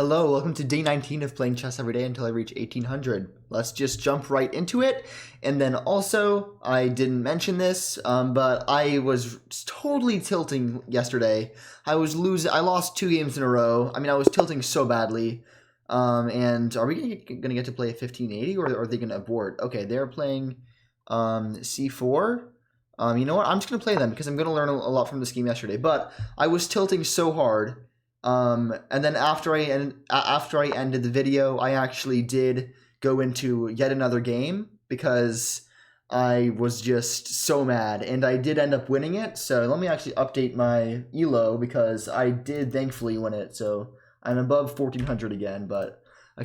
Hello, welcome to day 19 of playing chess every day until I reach 1800. Let's just jump right into it. And then also, I didn't mention this, but I was totally tilting yesterday. I lost 2 games in a row. I was tilting so badly. And are we gonna get to play a 1580 or are they gonna abort? Okay, they're playing c4. You know what? I'm just gonna play them because I'm gonna learn a lot from this game yesterday. But I was tilting so hard. And then after I ended the video, I actually did go into yet another game because I was just so mad, and I did end up winning it. So let me actually update my elo because I did thankfully win it. So I'm above 1400 again, but I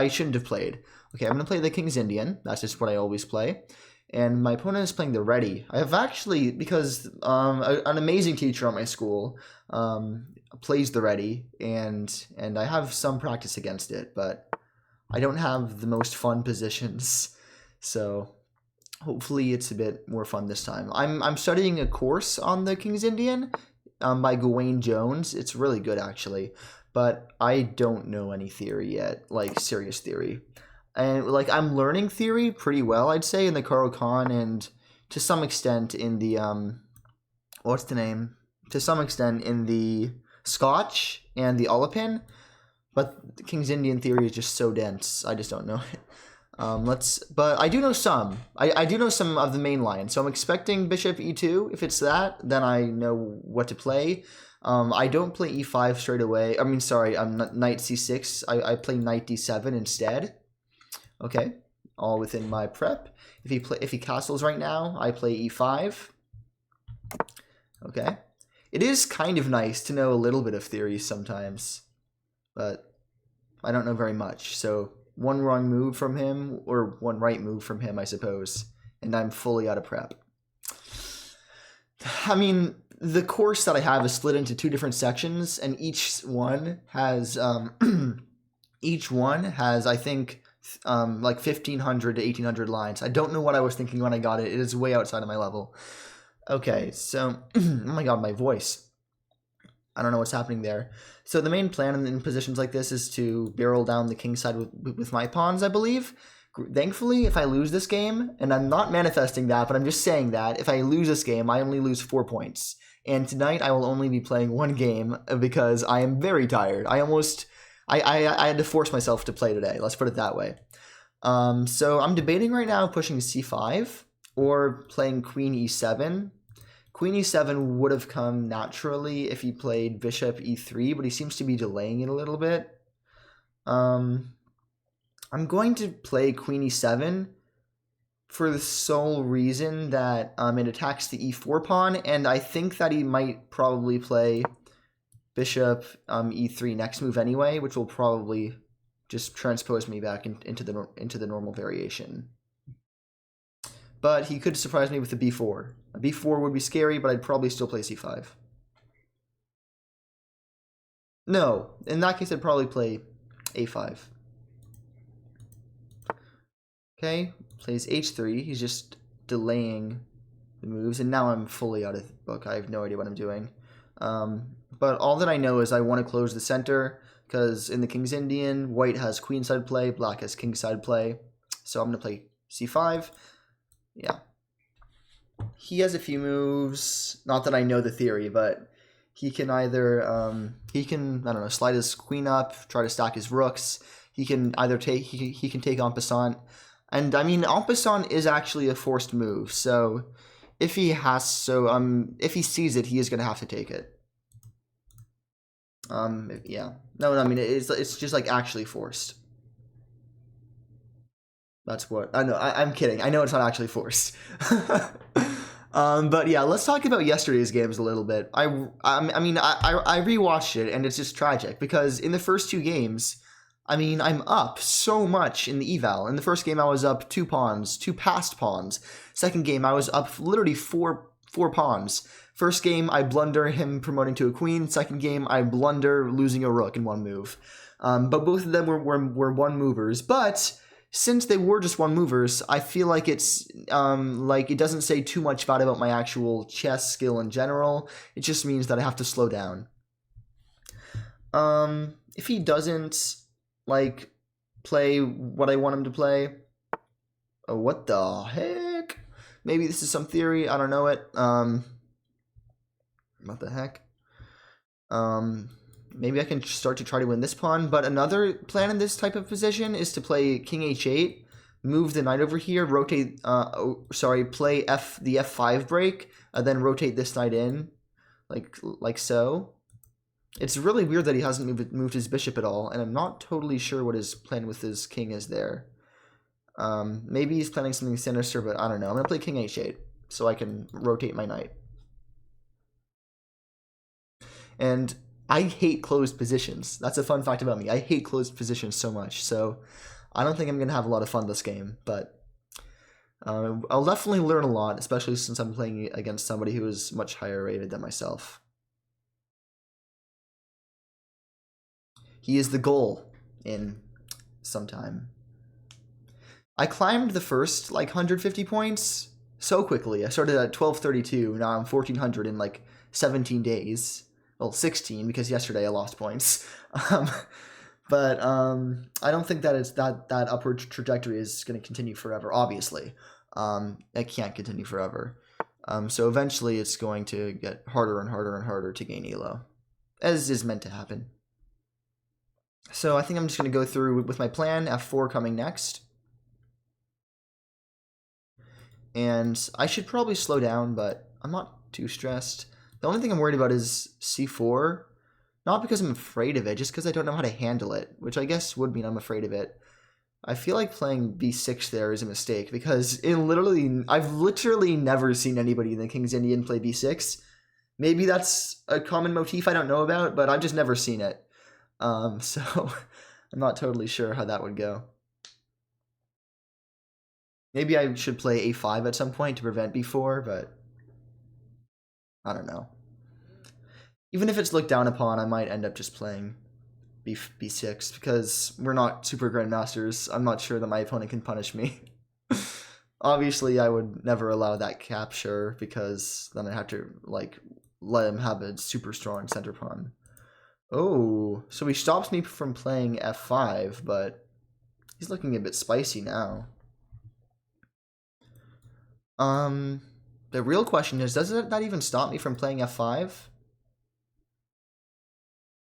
shouldn't have played. Okay, I'm gonna play the King's Indian. That's just what I always play. And my opponent is playing the Ready. I have actually, because an amazing teacher at my school plays the Ready, and I have some practice against it, but I don't have the most fun positions, so hopefully it's a bit more fun this time. I'm studying a course on the King's Indian by Gawain Jones. It's really good actually, but I don't know any theory yet, like serious theory. And like I'm learning theory pretty well, I'd say, in the Caro-Kann and to some extent in the what's the name? To some extent in the Scotch and the Alapin, but the King's Indian theory is just so dense. I just don't know it. But I do know some. I do know some of the main line. So I'm expecting Bishop E2. If it's that, then I know what to play. I don't play E5 straight away. Knight C6. I play Knight D7 instead. Okay, all within my prep. If he castles right now, I play E5. Okay. It is kind of nice to know a little bit of theory sometimes, but I don't know very much. So one wrong move from him, or one right move from him, I suppose, and I'm fully out of prep. I mean, the course that I have is split into 2 different sections, and each one has I think like 1500 to 1800 lines. I don't know what I was thinking when I got it. It is way outside of my level. Okay, so oh my god, my voice. I don't know what's happening there. So the main plan in positions like this is to barrel down the king side with my pawns, I believe. Thankfully, if I lose this game, and I'm not manifesting that, but I'm just saying that, if I lose this game, I only lose 4 points. And tonight I will only be playing 1 game because I am very tired. I had to force myself to play today. Let's put it that way. So I'm debating right now pushing c5 or playing queen e7. Queen e7 would have come naturally if he played bishop e3, but he seems to be delaying it a little bit. I'm going to play queen e7 for the sole reason that it attacks the e4 pawn, and I think that he might probably play bishop e3 next move anyway, which will probably just transpose me back into the normal variation. But he could surprise me with a b4. A b4 would be scary, but I'd probably still play c5. No, in that case I'd probably play a5. Okay, plays h3. He's just delaying the moves, and now I'm fully out of the book. I have no idea what I'm doing. But all that I know is I want to close the center, because in the King's Indian, white has queenside play, black has kingside play. So I'm going to play c5. Yeah. He has a few moves, not that I know the theory, but he can either, I don't know, slide his queen up, try to stack his rooks. He can either take, he can take en passant. And I mean, en passant is actually a forced move, so if he if he sees it, he is going to have to take it. Yeah. No, I mean, it's just like actually forced. That's what I know. I'm kidding. I know it's not actually forced. But yeah, let's talk about yesterday's games a little bit. I rewatched it, and it's just tragic because in the first 2 games, I mean, I'm up so much in the eval. In the first game, I was up 2 pawns, 2 passed pawns. Second game, I was up literally 4 pawns. First game, I blunder him promoting to a queen. Second game, I blunder losing a rook in 1 move. But both of them were 1 movers. But since they were just 1 movers, I feel like it's like it doesn't say too much about my actual chess skill in general. It just means that I have to slow down. if he doesn't, like, play what I want him to play... Oh, what the heck? Maybe this is some theory, I don't know it. What the heck? Maybe I can start to try to win this pawn, but another plan in this type of position is to play king h8, move the knight over here, rotate, play the f5 break, then rotate this knight in, like so. It's really weird that he hasn't moved his bishop at all, and I'm not totally sure what his plan with his king is there. Maybe he's planning something sinister, but I don't know. I'm going to play king h8 so I can rotate my knight. And I hate closed positions. That's a fun fact about me. I hate closed positions so much, so I don't think I'm going to have a lot of fun this game, but I'll definitely learn a lot, especially since I'm playing against somebody who is much higher rated than myself. He is the goal in some time. I climbed the first, 150 points so quickly. I started at 1232, now I'm 1400 in, 17 days. Well, 16, because yesterday I lost points. But I don't think that that upward trajectory is going to continue forever, obviously. It can't continue forever. So eventually it's going to get harder and harder and harder to gain elo, as is meant to happen. So I think I'm just going to go through with my plan, f4 coming next. And I should probably slow down, but I'm not too stressed. The only thing I'm worried about is c4. Not because I'm afraid of it, just because I don't know how to handle it, which I guess would mean I'm afraid of it. I feel like playing b6 there is a mistake, because I've literally never seen anybody in the King's Indian play b6. Maybe that's a common motif I don't know about, but I've just never seen it. So I'm not totally sure how that would go. Maybe I should play a5 at some point to prevent b4, but I don't know. Even if it's looked down upon, I might end up just playing b6, because we're not super grandmasters. I'm not sure that my opponent can punish me. Obviously, I would never allow that capture, because then I'd have to let him have a super strong center pawn. Oh, so he stops me from playing f5, but he's looking a bit spicy now. The real question is, does that even stop me from playing f5?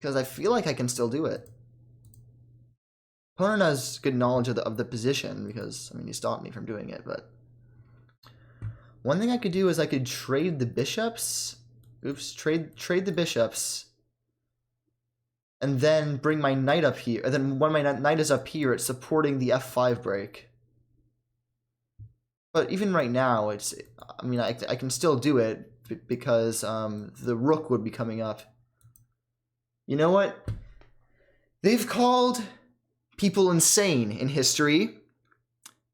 Because I feel like I can still do it. Opponent has good knowledge of the position, because, I mean, he stopped me from doing it, but... One thing I could do is I could trade the bishops. Oops, trade the bishops. And then bring my knight up here. And then when my knight is up here, it's supporting the f5 break. But even right now, I can still do it, because the rook would be coming up. You know what? They've called people insane in history,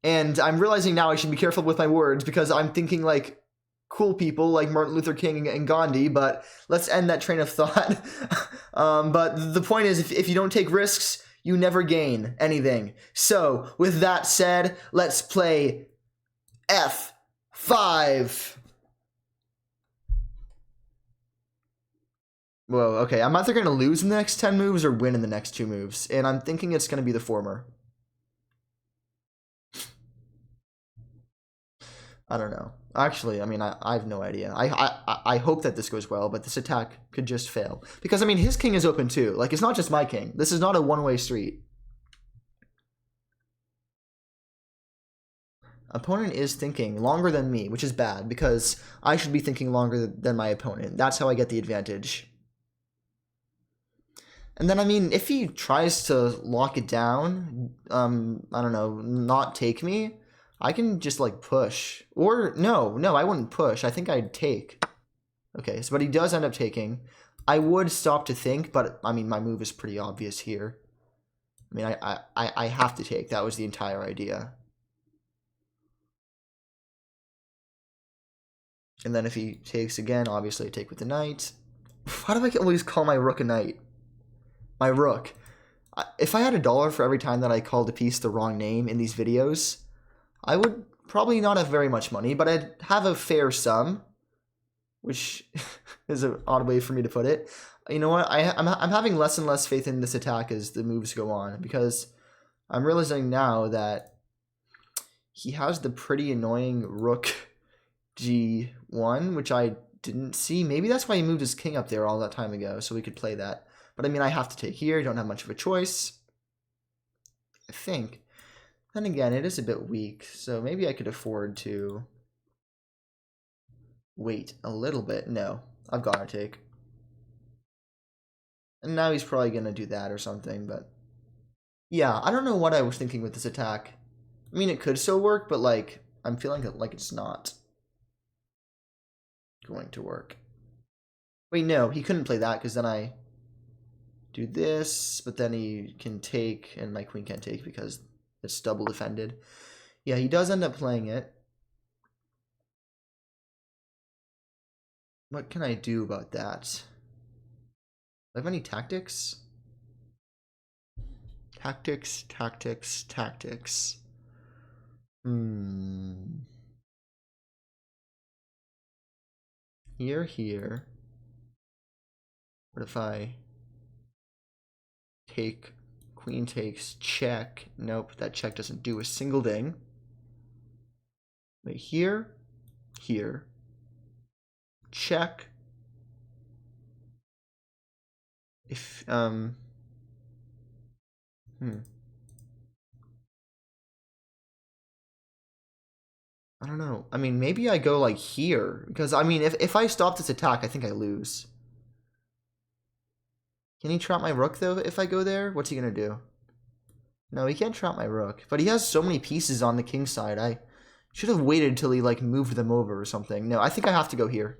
and I'm realizing now I should be careful with my words, because I'm thinking like cool people like Martin Luther King and Gandhi, but let's end that train of thought. But the point is, if you don't take risks, you never gain anything. So, with that said, let's play f5. Whoa, okay, I'm either going to lose in the next 10 moves or win in the next 2 moves, and I'm thinking it's going to be the former. I don't know. Actually, I mean, I have no idea. I hope that this goes well, but this attack could just fail. Because, I mean, his king is open too. Like, it's not just my king. This is not a one-way street. Opponent is thinking longer than me, which is bad, because I should be thinking longer than my opponent. That's how I get the advantage. And then, I mean, if he tries to lock it down, I don't know, not take me, I can just, like, push. Or, no, I wouldn't push. I think I'd take. Okay, so, but he does end up taking. I would stop to think, but, I mean, my move is pretty obvious here. I mean, I have to take. That was the entire idea. And then if he takes again, obviously I take with the knight. Why do I always call my rook a knight? My rook. If I had $1 for every time that I called a piece the wrong name in these videos, I would probably not have very much money, but I'd have a fair sum, which is an odd way for me to put it. You know what? I'm having less and less faith in this attack as the moves go on, because I'm realizing now that he has the pretty annoying rook g1, which I didn't see. Maybe that's why he moved his king up there all that time ago, so we could play that. But I mean, I have to take here. Don't have much of a choice, I think. Then again, it is a bit weak, so maybe I could afford to wait a little bit. No, I've got to take. And now he's probably going to do that or something, but yeah, I don't know what I was thinking with this attack. I mean, it could still work, but like, I'm feeling like it's not going to work. Wait, no, he couldn't play that because then I do this, but then he can take, and my queen can't take because it's double defended. Yeah, he does end up playing it. What can I do about that? Do I have any tactics? Tactics, tactics, tactics. Here. What if I take, queen takes, check? Nope, that check doesn't do a single thing. Wait, here, check. If, I don't know. I mean, maybe I go like here, because I mean, if I stop this attack, I think I lose. Can he trap my rook though if I go there? What's he gonna do? No, he can't trap my rook, but he has so many pieces on the king side. I should have waited until he like moved them over or something. No, I think I have to go here.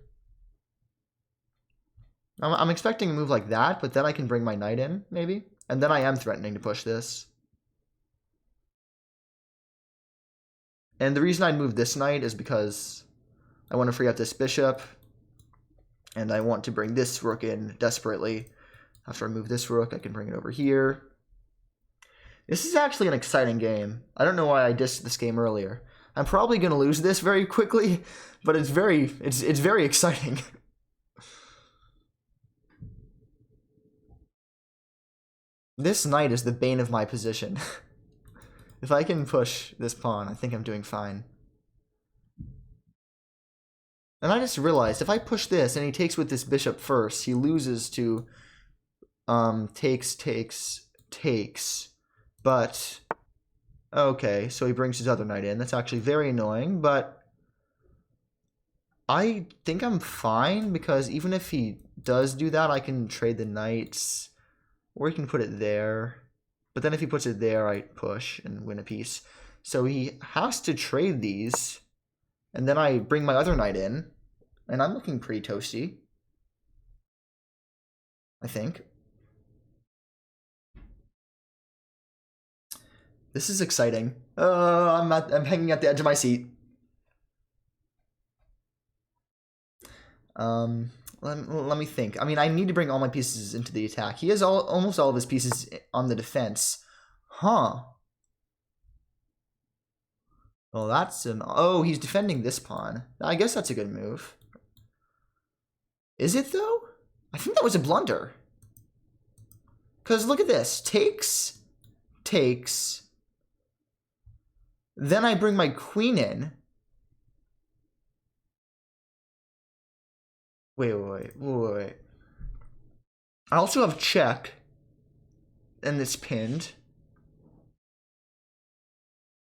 I'm expecting a move like that, but then I can bring my knight in, maybe. And then I am threatening to push this. And the reason I'd move this knight is because I want to free up this bishop. And I want to bring this rook in desperately. After I move this rook, I can bring it over here. This is actually an exciting game. I don't know why I dissed this game earlier. I'm probably going to lose this very quickly, but it's very exciting. This knight is the bane of my position. If I can push this pawn, I think I'm doing fine. And I just realized if I push this and he takes with this bishop first, he loses to takes. But okay, so he brings his other knight in. That's actually very annoying, but I think I'm fine because even if he does do that, I can trade the knights. Or he can put it there. But then if he puts it there, I push and win a piece. So he has to trade these. And then I bring my other knight in. And I'm looking pretty toasty, I think. This is exciting. I'm hanging at the edge of my seat. Let me think. I mean, I need to bring all my pieces into the attack. He has almost all of his pieces on the defense. Huh. Well, that's an... Oh, he's defending this pawn. I guess that's a good move. Is it, though? I think that was a blunder. Because look at this. Takes. Then I bring my queen in. Wait. I also have check. And it's pinned.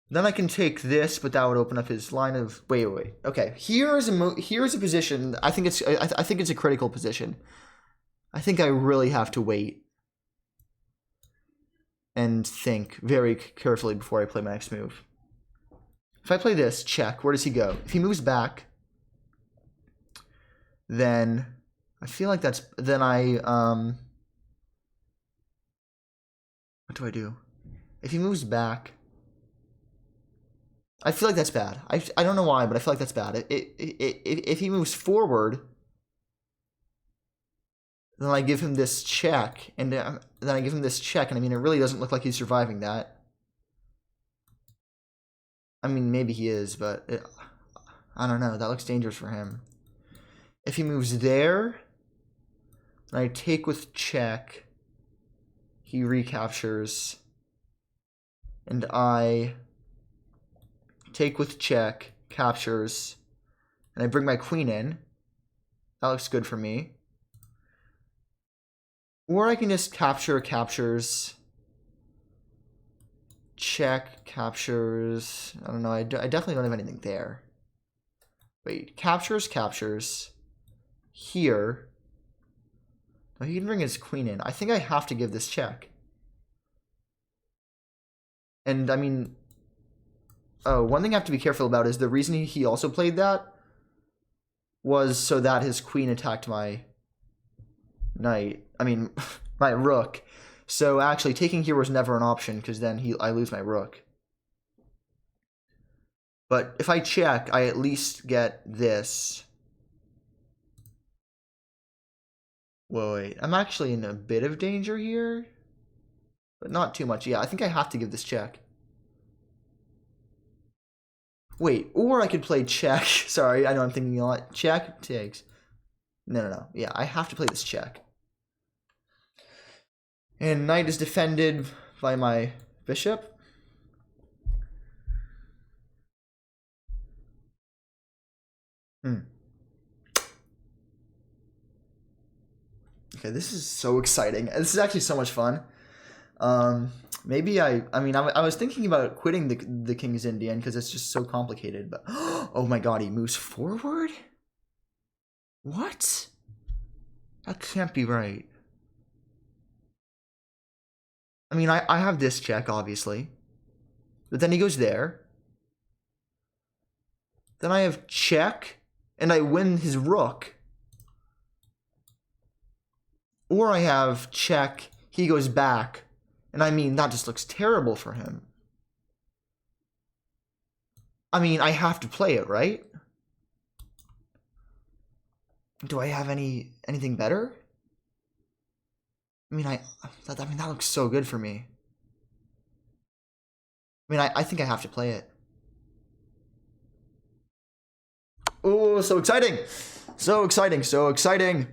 Then I can take this, but that would open up his line of... Wait. Okay, here's a position. I think it's a critical position. I think I really have to wait and think very carefully before I play my next move. If I play this, check, where does he go? If he moves back, then I feel like that's... Then I... What do I do? If he moves back... I feel like that's bad. I don't know why, but I feel like that's bad. If he moves forward, then I give him this check, and then I give him this check, and I mean, it really doesn't look like he's surviving that. I mean, maybe he is, but I don't know. That looks dangerous for him. If he moves there, I take with check. He recaptures. And I take with check, captures. And I bring my queen in. That looks good for me. Or I can just capture, captures. Check, captures. I don't know. I definitely don't have anything there. Wait, captures, captures. Here. Oh, he can bring his queen in. I think I have to give this check. And I mean, oh, one thing I have to be careful about is the reason he also played that was so that his queen attacked my knight. I mean, my rook. So actually, taking here was never an option because then I lose my rook. But if I check, I at least get this. Whoa, wait. I'm actually in a bit of danger here. But not too much. Yeah, I think I have to give this check. Wait, or I could play check. Sorry, I know I'm thinking a lot. Check takes. No. Yeah, I have to play this check. And knight is defended by my bishop. Okay, this is so exciting. This is actually so much fun. Maybe I was thinking about quitting the King's Indian because it's just so complicated. But oh my god, he moves forward. What? That can't be right. I mean, I have this check obviously, but then he goes there. Then I have check, and I win his rook. Or I have check, he goes back. And I mean, that just looks terrible for him. I mean, I have to play it, right? Do I have anything better? I mean, that looks so good for me. I mean, I think I have to play it. Oh, so exciting! So exciting, so exciting!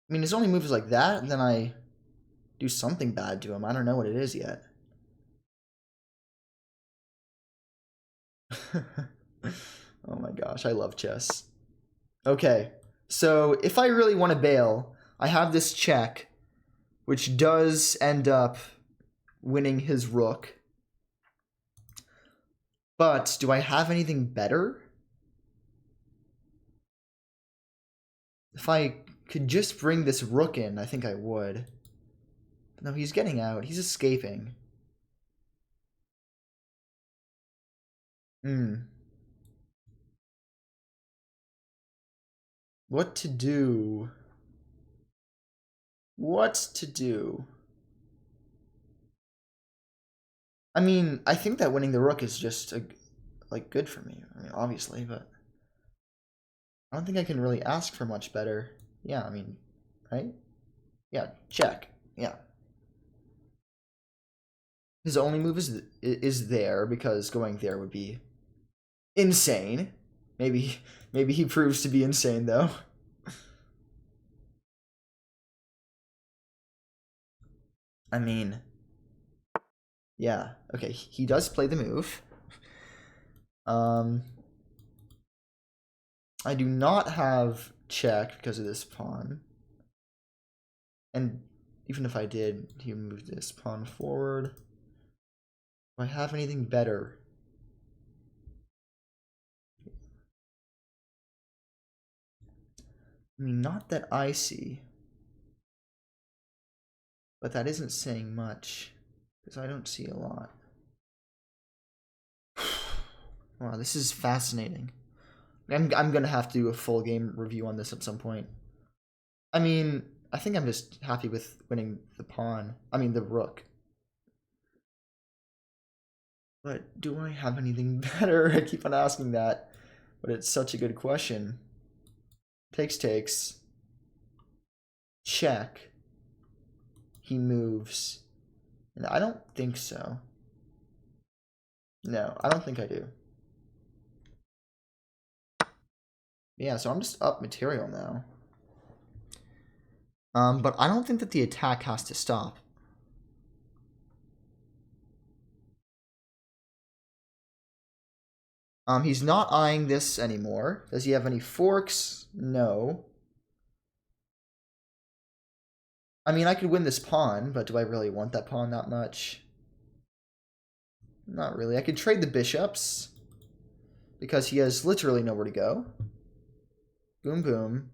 I mean, his only move is like that, and then I do something bad to him. I don't know what it is yet. Oh my gosh, I love chess. Okay, so if I really want to bail, I have this check, which does end up winning his rook. But do I have anything better? If I could just bring this rook in, I think I would. But no, he's getting out. He's escaping. What to do? What to do? I mean, I think that winning the rook is just like good for me. I mean, obviously, but I don't think I can really ask for much better. Yeah, I mean, right? Yeah, check. Yeah. His only move is there because going there would be insane. Maybe he proves to be insane though. I mean, yeah. Okay, he does play the move. I do not have check because of this pawn. And even if I did, he moved this pawn forward. Do I have anything better? I mean, not that I see. But that isn't saying much, because I don't see a lot. Wow, this is fascinating. I'm gonna have to do a full game review on this at some point. I mean, I think I'm just happy with winning the pawn. I mean, the rook. But do I have anything better? I keep on asking that, but it's such a good question. Takes. Check. He moves. And I don't think so. No, I don't think I do. Yeah, so I'm just up material now. But I don't think that the attack has to stop. He's not eyeing this anymore. Does he have any forks? No. I mean, I could win this pawn, but do I really want that pawn that much? Not really. I could trade the bishops because he has literally nowhere to go. Boom, boom.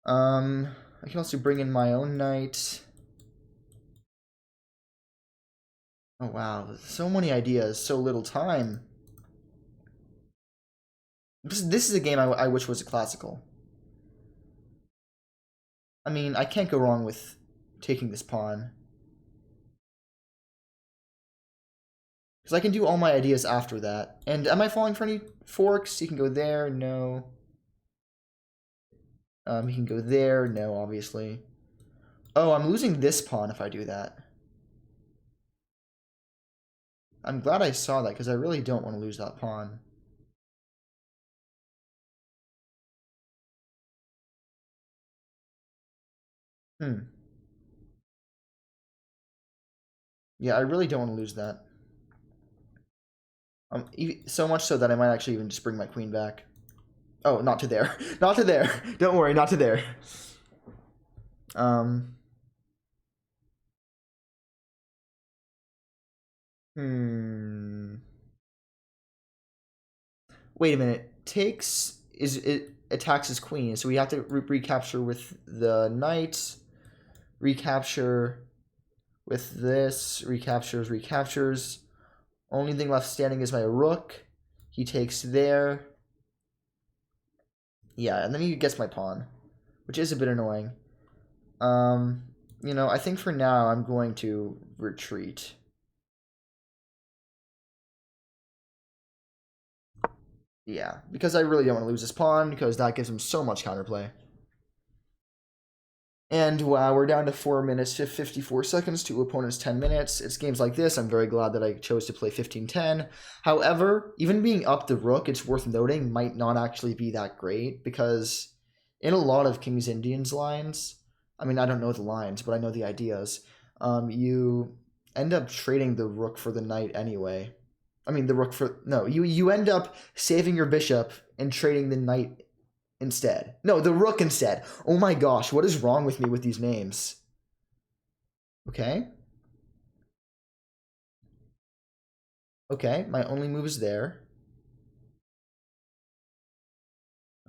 I can also bring in my own knight. Oh, wow. So many ideas, so little time. This is a game I wish was a classical. I mean, I can't go wrong with taking this pawn. Because I can do all my ideas after that. And am I falling for any forks? You can go there. No. You can go there. No, obviously. Oh, I'm losing this pawn if I do that. I'm glad I saw that because I really don't want to lose that pawn. Yeah, I really don't want to lose that. So much so that I might actually even just bring my queen back. Oh, not to there. Not to there. Don't worry, not to there. Hmm. Wait a minute. Takes it attacks his queen, so we have to recapture with the knight. Recapture with this. Recaptures. Only thing left standing is my rook. He takes there. Yeah, and then he gets my pawn, which is a bit annoying. You know, I think for now I'm going to retreat. Yeah, because I really don't want to lose this pawn, because that gives him so much counterplay. And wow, we're down to 4 minutes, 54 seconds to opponent's 10 minutes. It's games like this, I'm very glad that I chose to play 15-10. However, even being up the rook, it's worth noting, might not actually be that great, because in a lot of King's Indians lines, I mean, I don't know the lines, but I know the ideas, you end up trading the rook for the knight anyway. I mean, the rook for... No, you end up saving your bishop and trading the knight instead. No, the rook instead. Oh my gosh, what is wrong with me with these names? Okay. Okay, my only move is there.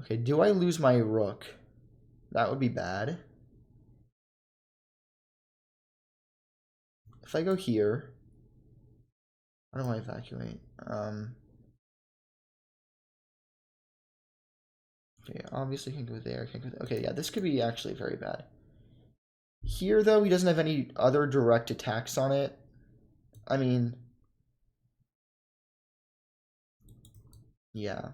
Okay, do I lose my rook? That would be bad. If I go here, how do I evacuate? Okay, obviously can go there. Can't go there. Okay, yeah, this could be actually very bad. Here, though, he doesn't have any other direct attacks on it. I mean, yeah.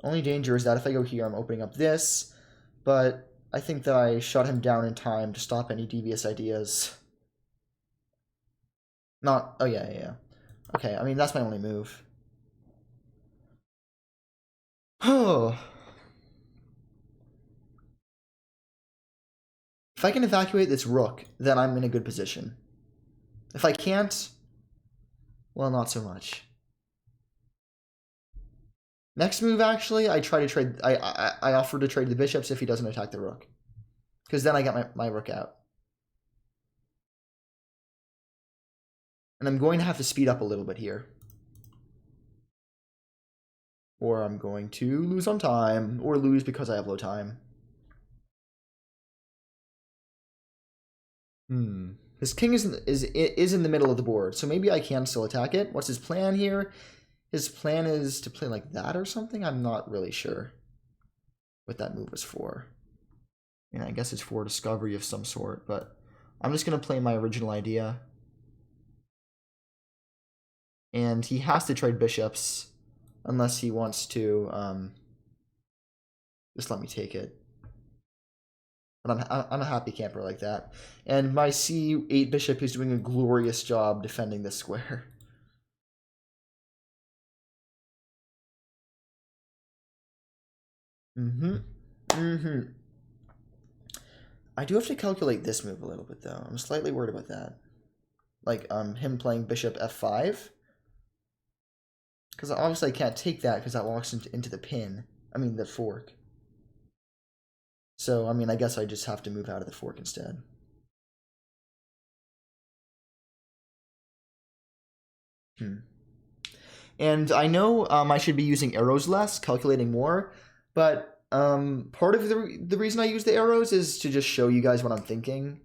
Only danger is that if I go here, I'm opening up this, but I think that I shut him down in time to stop any devious ideas. Not, oh yeah. Okay, I mean, that's my only move. Oh. If I can evacuate this rook, then I'm in a good position. If I can't, well, not so much. Next move, actually, I try to trade. I offer to trade the bishops if he doesn't attack the rook, because then I get my rook out, and I'm going to have to speed up a little bit here, or I'm going to lose on time, or lose because I have low time. His king is in the middle of the board, so maybe I can still attack it. What's his plan here? His plan is to play like that or something? I'm not really sure what that move was for. I mean, I guess it's for discovery of some sort, but I'm just going to play my original idea. And he has to trade bishops unless he wants to just let me take it. But I'm a happy camper like that. And my c8 bishop is doing a glorious job defending this square. I do have to calculate this move a little bit, though. I'm slightly worried about that. Like, him playing bishop f5. Because obviously I can't take that because that walks into the pin. I mean, the fork. So, I mean, I guess I just have to move out of the fork instead. And I know I should be using arrows less, calculating more, but part of the reason I use the arrows is to just show you guys what I'm thinking.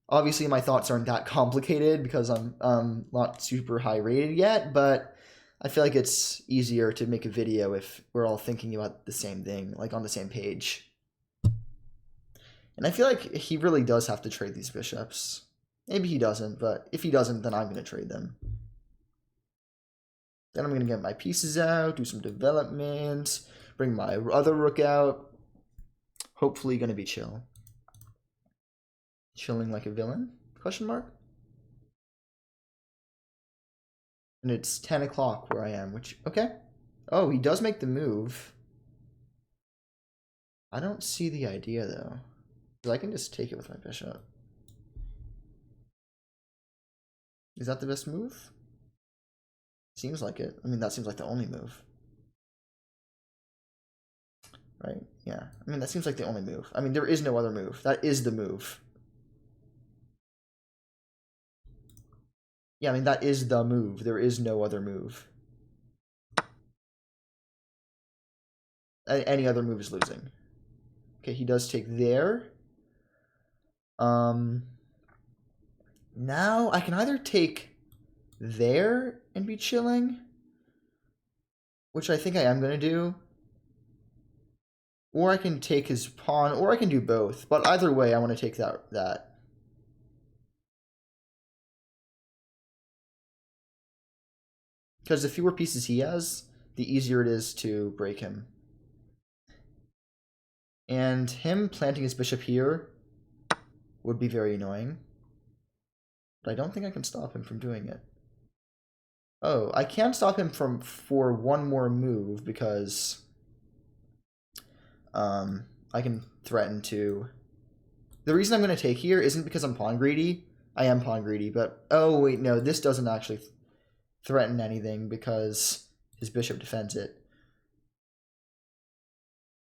Obviously, my thoughts aren't that complicated because I'm not super high rated yet, but I feel like it's easier to make a video if we're all thinking about the same thing, like on the same page. And I feel like he really does have to trade these bishops. Maybe he doesn't, but if he doesn't, then I'm going to trade them. Then I'm going to get my pieces out, do some development, bring my other rook out. Hopefully going to be chill. Chilling like a villain? Question mark? And it's 10 o'clock where I am, which, okay. Oh, he does make the move. I don't see the idea, though. Because I can just take it with my bishop. Is that the best move? Seems like it. I mean, that seems like the only move. Right? Yeah. I mean, that seems like the only move. I mean, there is no other move. That is the move. Yeah, I mean, that is the move. There is no other move. Any other move is losing. Okay, he does take there. Now I can either take there and be chilling, which I think I am going to do, or I can take his pawn, or I can do both. But either way, I want to take that. Because the fewer pieces he has, the easier it is to break him. And him planting his bishop here would be very annoying. But I don't think I can stop him from doing it. Oh, I can stop him for one more move because I can threaten to... The reason I'm going to take here isn't because I'm pawn greedy. I am pawn greedy, but... Oh, wait, no, this doesn't actually threaten anything because his bishop defends it.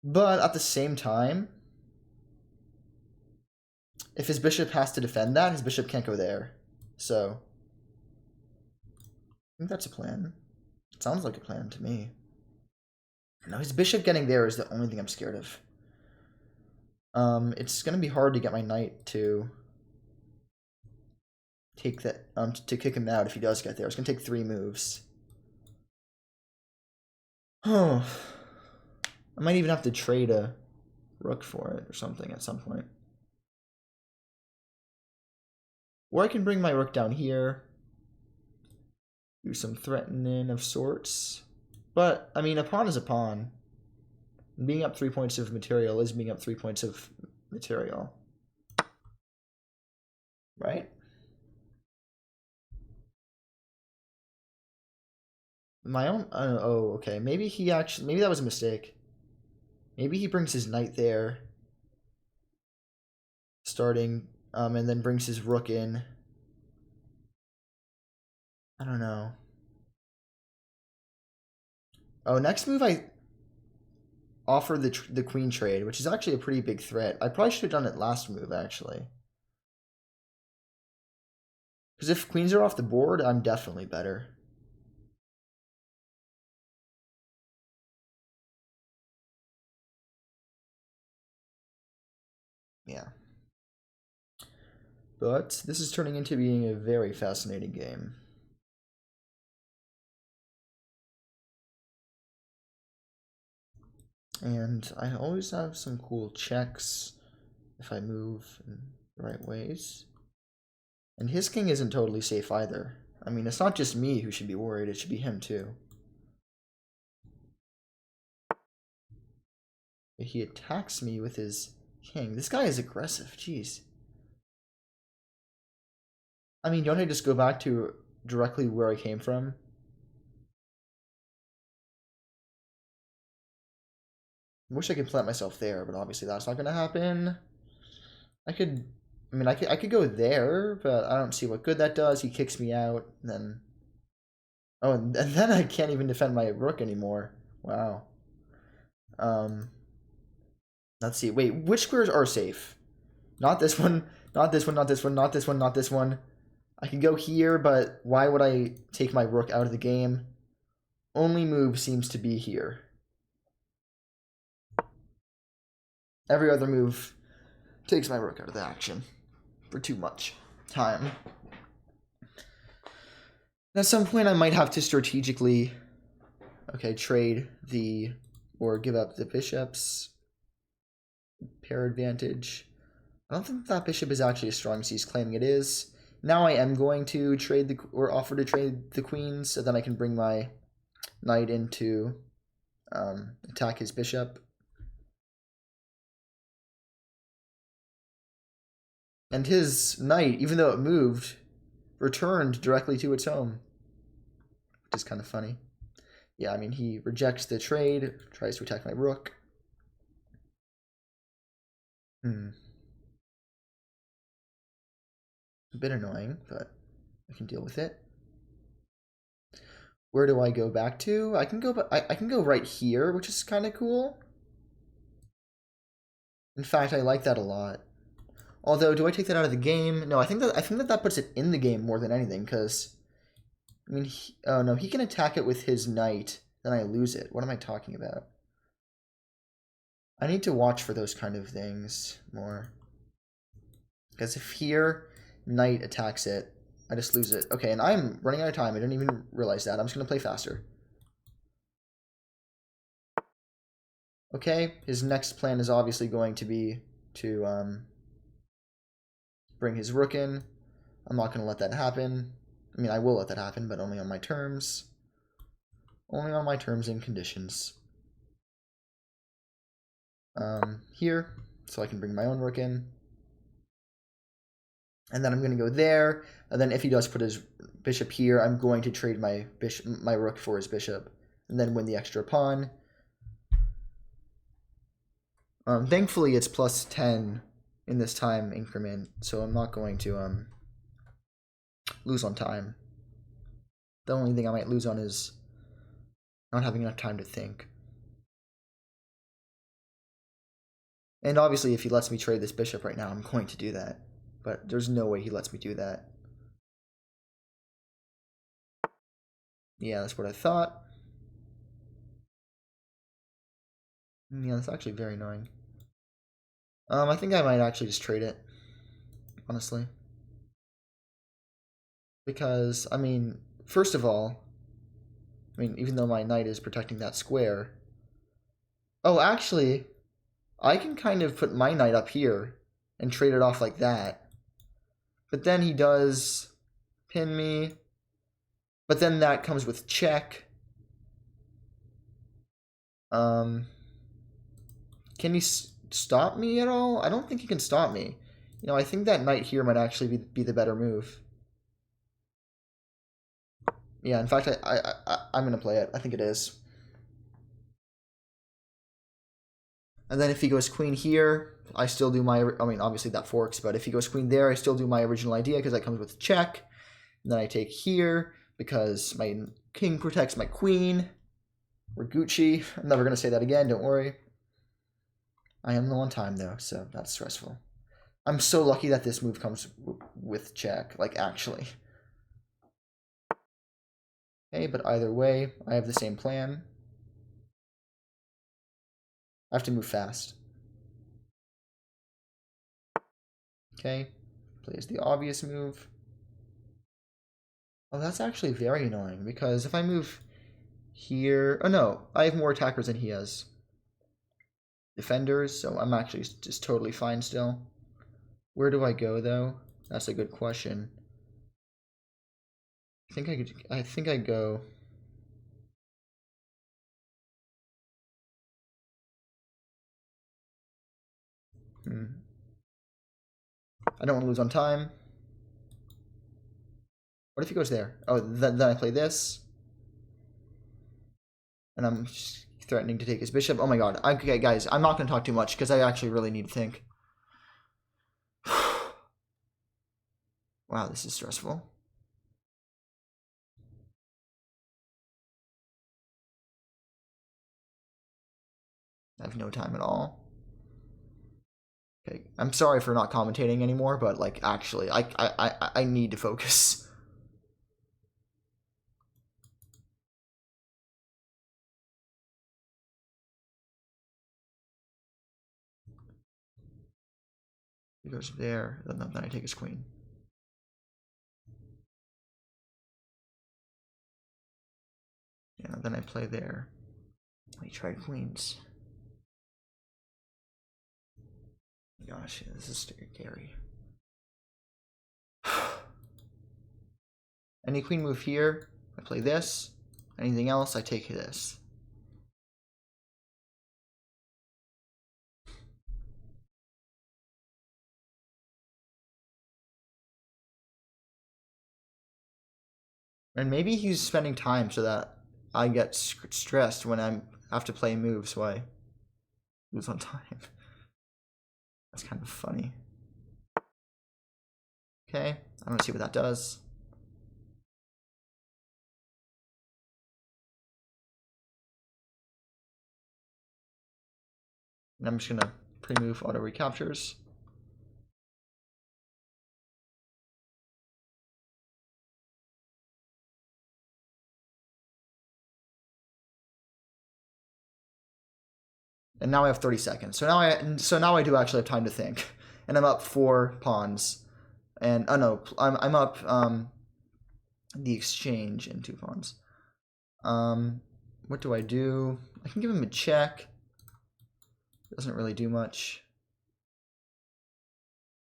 But at the same time, if his bishop has to defend that, his bishop can't go there. So, I think that's a plan. It sounds like a plan to me. No, his bishop getting there is the only thing I'm scared of. It's going to be hard to get my knight to take that, to kick him out if he does get there. It's going to take 3 moves. Oh, I might even have to trade a rook for it or something at some point. Or I can bring my rook down here, do some threatening of sorts. But, I mean, a pawn is a pawn. Being up 3 points of material is being up 3 points of material. Right? My own... oh, okay. Maybe he actually... Maybe that was a mistake. Maybe he brings his knight there. Starting... and then brings his rook in. I don't know. Oh, next move I offer the queen trade, which is actually a pretty big threat. I probably should have done it last move, actually. Because if queens are off the board, I'm definitely better. Yeah. But this is turning into being a very fascinating game. And I always have some cool checks if I move in the right ways. And his king isn't totally safe either. I mean, it's not just me who should be worried, it should be him too. He attacks me with his king. This guy is aggressive. Jeez. I mean, don't I just go back to directly where I came from? I wish I could plant myself there, but obviously that's not going to happen. I mean, I could go there, but I don't see what good that does. He kicks me out, and then... Oh, and then I can't even defend my rook anymore. Wow. Let's see. Wait, which squares are safe? Not this one, not this one, not this one, not this one, not this one. I could go here, but why would I take my rook out of the game? Only move seems to be here. Every other move takes my rook out of the action for too much time. At some point, I might have to strategically, trade the, or give up the bishops. Pair advantage. I don't think that bishop is actually as strong as he's claiming it is. Now I am going to trade or offer to trade the queens, so then I can bring my knight in to attack his bishop. And his knight, even though it moved, returned directly to its home, which is kind of funny. Yeah, I mean, he rejects the trade, tries to attack my rook. A bit annoying, but I can deal with it. Where do I go back to? I can go right here, which is kind of cool. In fact, I like that a lot. Although, do I take that out of the game? No, I think that puts it in the game more than anything, because I mean, oh no, he can attack it with his knight, then I lose it. What am I talking about? I need to watch for those kind of things more. Because if here, knight attacks it, I just lose it. Okay, and I'm running out of time. I didn't even realize that. I'm just going to play faster. Okay, his next plan is obviously going to be to bring his rook in. I'm not going to let that happen. I mean, I will let that happen, but only on my terms. Only on my terms and conditions. Here, so I can bring my own rook in. And then I'm going to go there, and then if he does put his bishop here, I'm going to trade my rook for his bishop, and then win the extra pawn. Thankfully, it's plus 10 in this time increment, so I'm not going to lose on time. The only thing I might lose on is not having enough time to think. And obviously, if he lets me trade this bishop right now, I'm going to do that. But there's no way he lets me do that. Yeah, that's what I thought. Yeah, that's actually very annoying. I think I might actually just trade it, honestly. Because, I mean, first of all, I mean, even though my knight is protecting that square... Oh, actually, I can kind of put my knight up here and trade it off like that. But then he does pin me. But then that comes with check. Can he stop me at all? I don't think he can stop me. You know, I think that knight here might actually be the better move. Yeah, in fact, I'm going to play it. I think it is. And then if he goes queen here, I still do my... I mean, obviously that forks, but if he goes queen there, I still do my original idea because that comes with check. And then I take here because my king protects my queen. We're Gucci. I'm never going to say that again, don't worry. I am low on time, though, so that's stressful. I'm so lucky that this move comes with check, like, actually. Okay, but either way, I have the same plan. I have to move fast. Okay, plays the obvious move. Oh, that's actually very annoying, because if I move here... Oh, no, I have more attackers than he has. Defenders, so I'm actually just totally fine still. Where do I go, though? That's a good question. I think I go... I don't want to lose on time. What if he goes there? Oh, then I play this. And I'm just threatening to take his bishop. Oh my god. Okay, guys, I'm not going to talk too much because I actually really need to think. Wow, this is stressful. I have no time at all. Okay, I'm sorry for not commentating anymore, but like actually, I need to focus. He goes there, then I take his queen. Yeah, then I play there. I tried queens. Gosh, this is scary. Any queen move here, I play this. Anything else, I take this. And maybe he's spending time so that I get stressed when I have to play moves, so I lose on time. That's kind of funny. Okay, I'm gonna see what that does. And I'm just gonna pre-move auto recaptures. And now I have 30 seconds. So now I do actually have time to think. And I'm up 4 pawns. And oh no, I'm up the exchange in 2 pawns. What do I do? I can give him a check. Doesn't really do much.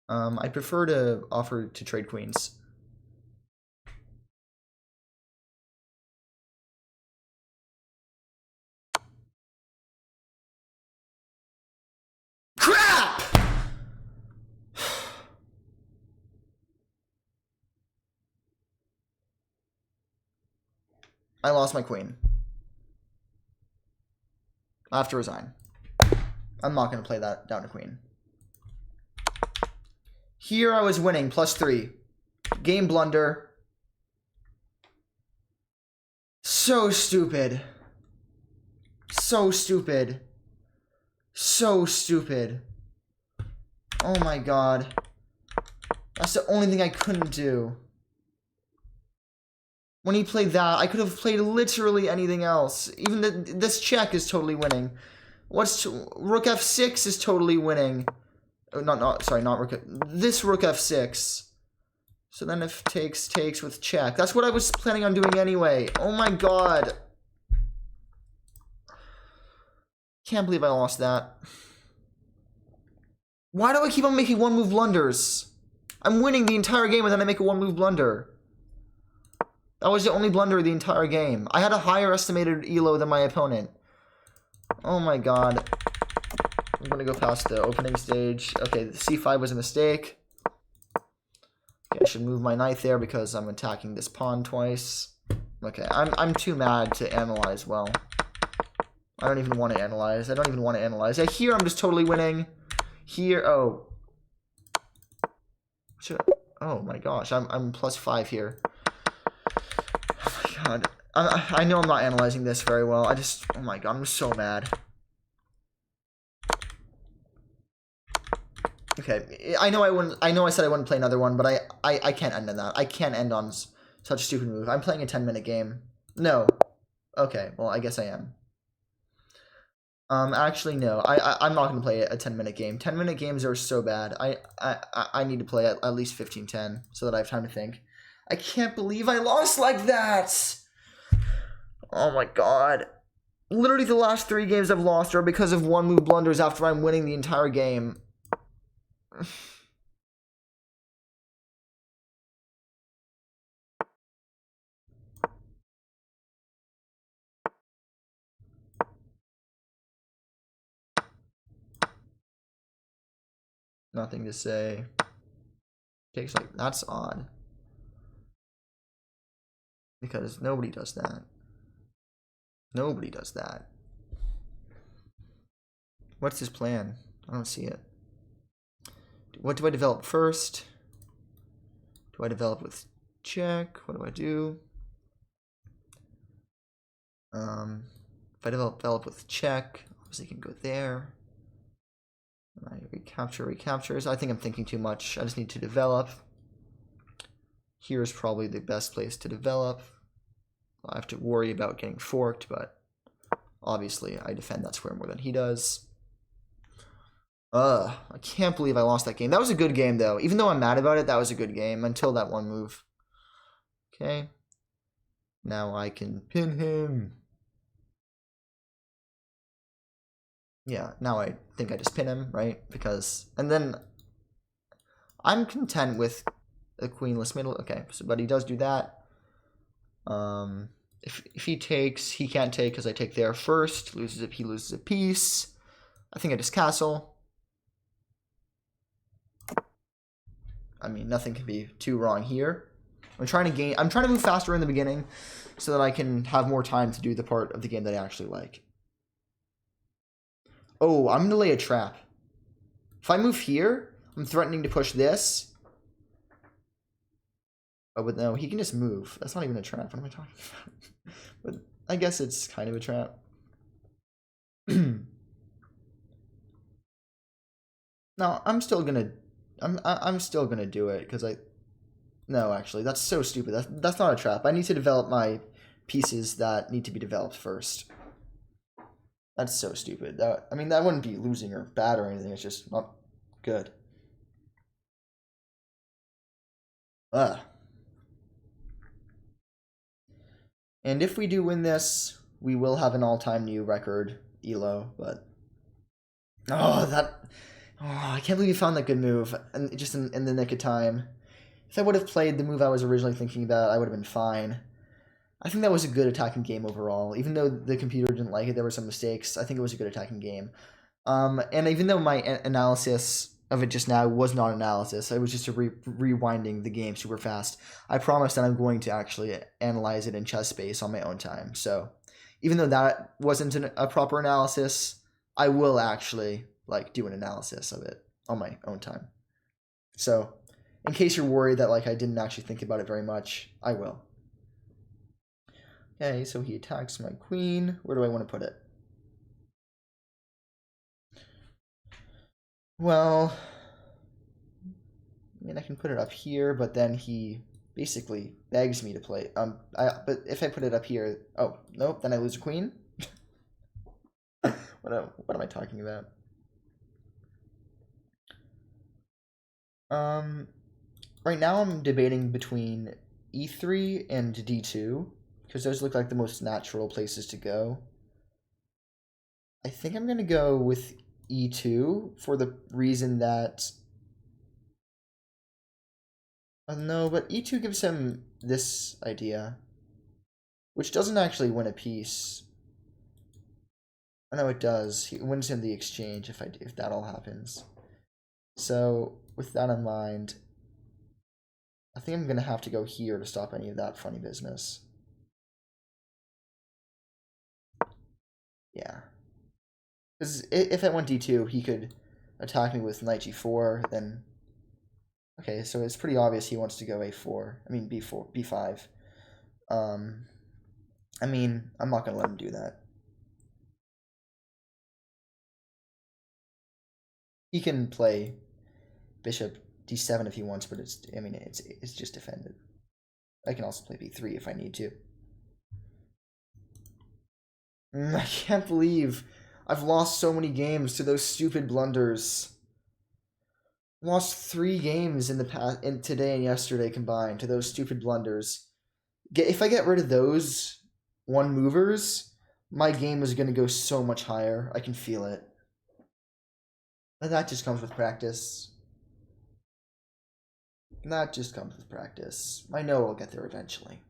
I prefer to offer to trade queens. Crap! I lost my queen. I have to resign. I'm not going to play that down to queen. Here I was winning, +3. Game blunder. So stupid. So stupid. So stupid. Oh my god. That's the only thing I couldn't do. When he played that, I could have played literally anything else. Even this check is totally winning. Rook f6 is totally winning. Oh, sorry, not rook. This rook f6. So then if takes with check. That's what I was planning on doing anyway. Oh my god. Can't believe I lost that. Why do I keep on making 1-move blunders? I'm winning the entire game and then I make a 1-move blunder. That was the only blunder of the entire game. I had a higher estimated elo than my opponent. Oh my god. I'm gonna go past the opening stage. Okay, c5 was a mistake. Okay, I should move my knight there because I'm attacking this pawn twice. Okay, I'm too mad to analyze well. I don't even want to analyze. Here I'm just totally winning. Here, oh. Oh my gosh, I'm +5 here. Oh my god. I know I'm not analyzing this very well. Oh my god, I'm so mad. Okay, I know I said I wouldn't play another one, but I can't end on that. I can't end on such a stupid move. I'm playing a 10-minute game. No. Okay, well, I guess I am. Actually, no. I'm not going to play a 10-minute game. 10-minute games are so bad. I need to play at least 15-10 so that I have time to think. I can't believe I lost like that! Oh my god. Literally the last 3 games I've lost are because of 1-move blunders after I'm winning the entire game. Nothing to say. Takes like, that's odd. Because nobody does that. Nobody does that. What's his plan? I don't see it. What do I develop first? Do I develop with check? What do I do? If I develop with check, obviously can go there. I recaptures. I think I'm thinking too much. I just need to develop. Here's probably the best place to develop. I have to worry about getting forked, but obviously I defend that square more than he does. I can't believe I lost that game. That was a good game, though. Even though I'm mad about it, that was a good game until that one move. Okay. Now I can pin him. Yeah, now I think I just pin him, right? Because, and then I'm content with a queenless middle. Okay, so, but he does do that. If he takes, he can't take because I take there first. He loses a piece. I think I just castle. I mean, nothing can be too wrong here. I'm trying to move faster in the beginning so that I can have more time to do the part of the game that I actually like. Oh, I'm going to lay a trap. If I move here, I'm threatening to push this. Oh, but no, he can just move. That's not even a trap. What am I talking about? But I guess it's kind of a trap. No, I'm still gonna do it because no, actually, that's so stupid. That's not a trap. I need to develop my pieces that need to be developed first. That's so stupid. I mean, that wouldn't be losing or bad or anything. It's just not good. And if we do win this, we will have an all-time new record elo. But I can't believe you found that good move and just in the nick of time. If I would have played the move I was originally thinking about, I would have been fine. I think that was a good attacking game overall. Even though the computer didn't like it, there were some mistakes. I think it was a good attacking game. And even though my analysis of it just now was not analysis, I was just rewinding the game super fast. I promise that I'm going to actually analyze it in chess space on my own time. So even though that wasn't a proper analysis, I will actually do an analysis of it on my own time. So in case you're worried that I didn't actually think about it very much, I will. Okay, so he attacks my queen. Where do I want to put it? Well, I mean, I can put it up here, but then he basically begs me to play. But if I put it up here, oh nope, then I lose a queen. What am I talking about? Right now I'm debating between e3 and d2 because those look like the most natural places to go. I think I'm gonna go with e2 for the reason that no, but e2 gives him this idea, which doesn't actually win a piece. I know it does. He wins in the exchange if that all happens. So with that in mind, I think I'm gonna have to go here to stop any of that funny business. Yeah, because if I went d2, he could attack me with knight g4. Then okay, so it's pretty obvious he wants to go a4. I mean b4, b5. I mean, I'm not gonna let him do that. He can play bishop d7 if he wants, but it's just defended. I can also play b3 if I need to. I can't believe I've lost so many games to those stupid blunders. Lost 3 games in the past, today and yesterday combined, to those stupid blunders. If I get rid of those one movers, my game is going to go so much higher. I can feel it. And that just comes with practice. That just comes with practice. I know I'll get there eventually.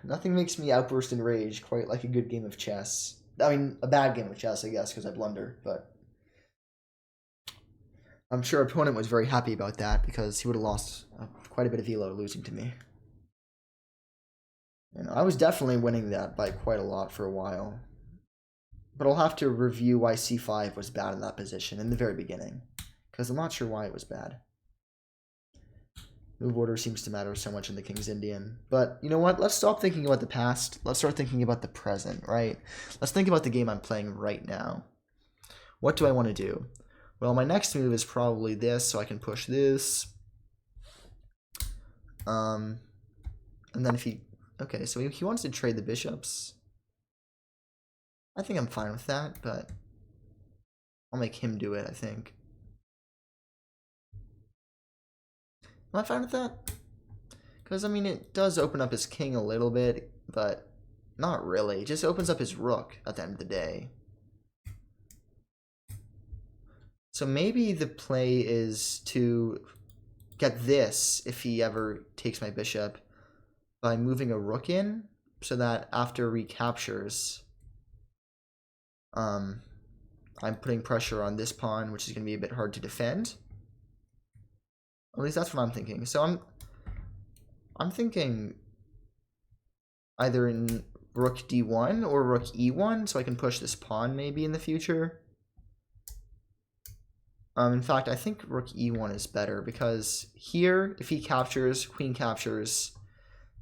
Nothing makes me outburst in rage quite like a good game of chess. I mean, a bad game of chess, I guess, because I blunder, but I'm sure opponent was very happy about that because he would have lost quite a bit of elo losing to me. And I was definitely winning that by quite a lot for a while. But I'll have to review why c5 was bad in that position in the very beginning, because I'm not sure why it was bad. Move order seems to matter so much in the King's Indian. But you know what? Let's stop thinking about the past. Let's start thinking about the present, right? Let's think about the game I'm playing right now. What do I want to do? Well, my next move is probably this, so I can push this. And then if he... Okay, so he wants to trade the bishops. I think I'm fine with that, but I'll make him do it, I think. Am I fine with that? Because, I mean, it does open up his king a little bit, but not really. It just opens up his rook at the end of the day. So maybe the play is to get this, if he ever takes my bishop, by moving a rook in, so that after recaptures, I'm putting pressure on this pawn, which is going to be a bit hard to defend. At least that's what I'm thinking. So I'm thinking either in rook d1 or rook e1, so I can push this pawn maybe in the future. In fact, I think rook e1 is better, because here, if he captures, queen captures,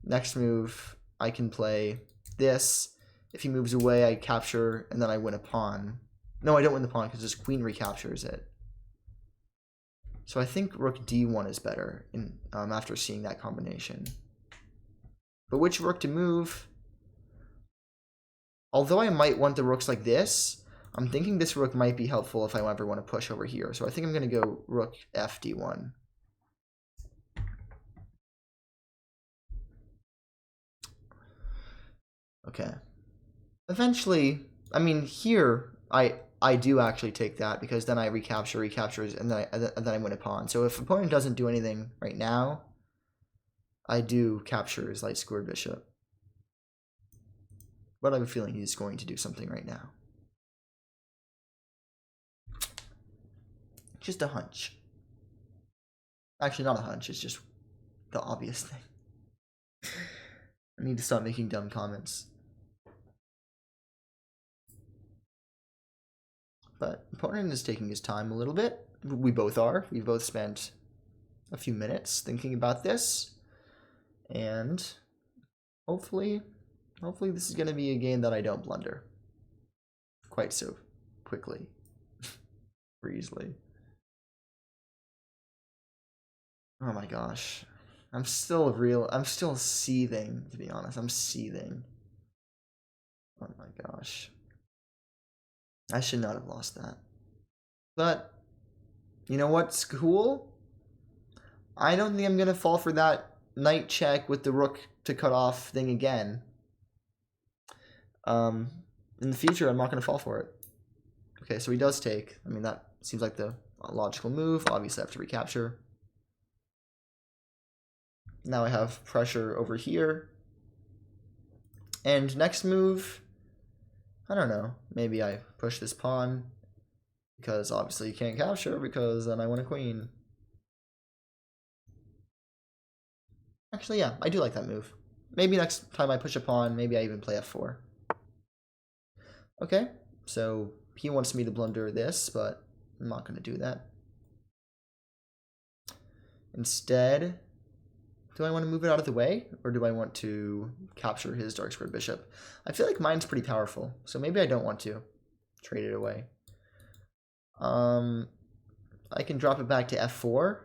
next move, I can play this. If he moves away, I capture, and then I win a pawn. No, I don't win the pawn, because his queen recaptures it. So I think rook d1 is better after seeing that combination. But which rook to move? Although I might want the rooks like this, I'm thinking this rook might be helpful if I ever want to push over here. So I think I'm going to go rook f d1. Okay. Eventually, I mean, here, I do actually take that, because then I recaptures, and then I win a pawn. So if opponent doesn't do anything right now, I do capture his light squared bishop. But I have a feeling he's going to do something right now. Just a hunch. Actually, not a hunch, it's just the obvious thing. I need to stop making dumb comments. But opponent is taking his time a little bit. We both are. We've both spent a few minutes thinking about this. And hopefully this is going to be a game that I don't blunder quite so quickly or easily. Oh my gosh. I'm still seething, to be honest. I'm seething. Oh my gosh. I should not have lost that. But, you know what's cool? I don't think I'm going to fall for that knight check with the rook to cut off thing again. In the future, I'm not going to fall for it. Okay, so he does take. I mean, that seems like the logical move. Obviously, I have to recapture. Now I have pressure over here. And next move, I don't know. Maybe I push this pawn, because obviously you can't capture, because then I win a queen. Actually, yeah, I do like that move. Maybe next time I push a pawn, maybe I even play f4. Okay, so he wants me to blunder this, but I'm not going to do that. Instead, do I want to move it out of the way, or do I want to capture his dark squared bishop? I feel like mine's pretty powerful, so maybe I don't want to trade it away. I can drop it back to f4,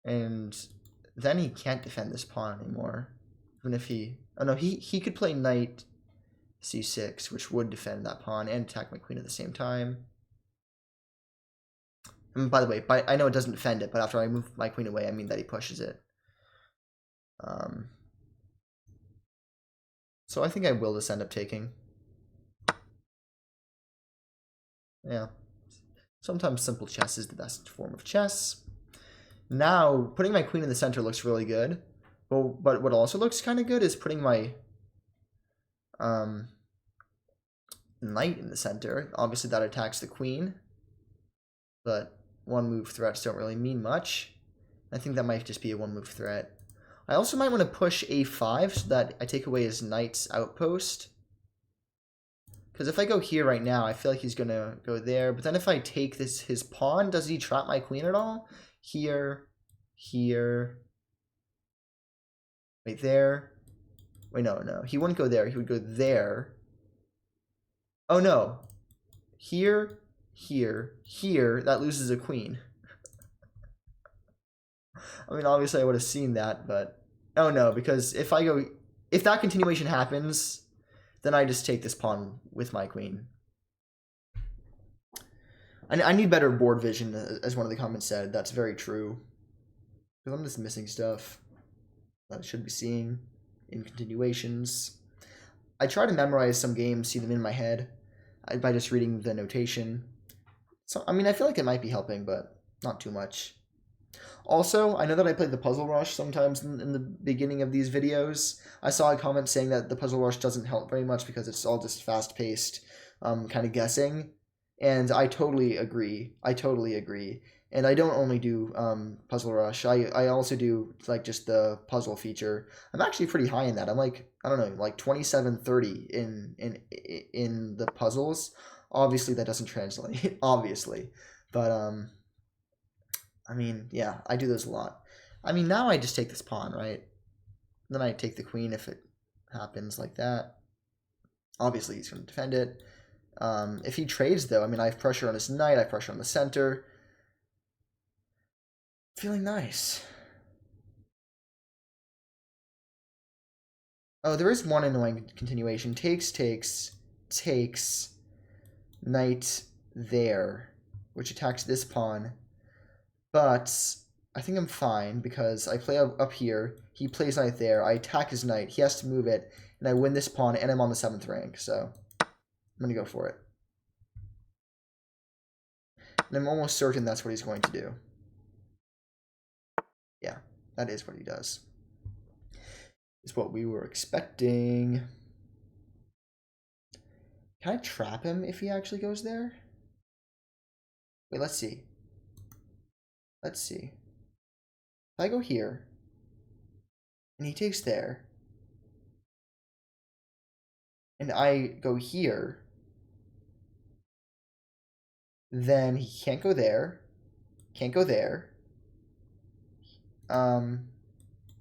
and then he can't defend this pawn anymore. Even if he... Oh no, he could play knight c6, which would defend that pawn and attack my queen at the same time. And by the way, I know it doesn't defend it, but after I move my queen away, I mean that he pushes it. So I think I will just end up taking. Yeah. Sometimes simple chess is the best form of chess. Now, putting my queen in the center looks really good. But what also looks kind of good is putting my knight in the center. Obviously, that attacks the queen. But one-move threats don't really mean much. I think that might just be a one-move threat. I also might want to push a5 so that I take away his knight's outpost. Because if I go here right now, I feel like he's going to go there. But then if I take his pawn, does he trap my queen at all? Here, here, right there. Wait, no. He wouldn't go there. He would go there. Oh, no. Here, here, here. That loses a queen. I mean, obviously I would have seen that, but... Oh, no, because if that continuation happens, then I just take this pawn with my queen. I need better board vision, as one of the comments said. That's very true. Because I'm just missing stuff that I should be seeing in continuations. I try to memorize some games, see them in my head, by just reading the notation. So, I mean, I feel like it might be helping, but not too much. Also, I know that I played the Puzzle Rush sometimes in the beginning of these videos. I saw a comment saying that the Puzzle Rush doesn't help very much because it's all just fast-paced kind of guessing. And I totally agree. And I don't only do Puzzle Rush. I also do like just the puzzle feature. I'm actually pretty high in that. I'm like, I don't know, like 27-30 in the puzzles. Obviously that doesn't translate, obviously. But I mean, yeah, I do those a lot. I mean, now I just take this pawn, right? Then I take the queen if it happens like that. Obviously he's going to defend it. If he trades, though, I mean, I have pressure on his knight, I have pressure on the center. Feeling nice. Oh, there is one annoying continuation. Takes, knight there, which attacks this pawn. But I think I'm fine because I play up here, he plays knight there, I attack his knight, he has to move it, and I win this pawn, and I'm on the 7th rank, so I'm going to go for it. And I'm almost certain that's what he's going to do. Yeah, that is what he does. It's what we were expecting. Can I trap him if he actually goes there? Wait, let's see. Let's see. If I go here, and he takes there, and I go here, then he can't go there, can't go there.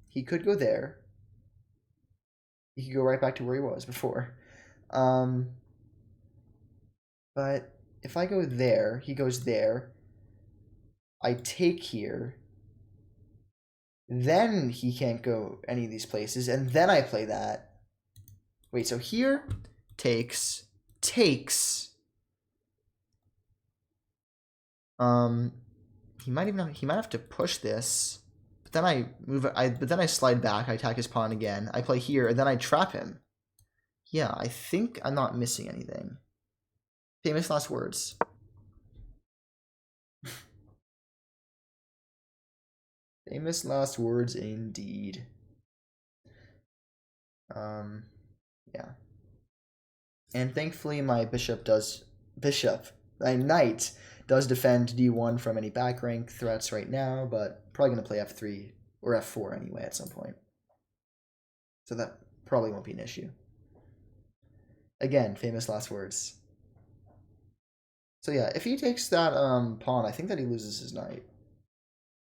He could go there. He could go right back to where he was before. But if I go there, he goes there. I take here. Then he can't go any of these places, and then I play that. Wait, so here, takes. He might have to push this. But then I move it, but then I slide back, I attack his pawn again. I play here, and then I trap him. Yeah, I think I'm not missing anything. Famous last words. Famous last words indeed. Yeah. And thankfully my my knight does defend d1 from any back rank threats right now, but probably going to play f3 or f4 anyway at some point. So that probably won't be an issue. Again, famous last words. So yeah, if he takes that pawn, I think that he loses his knight.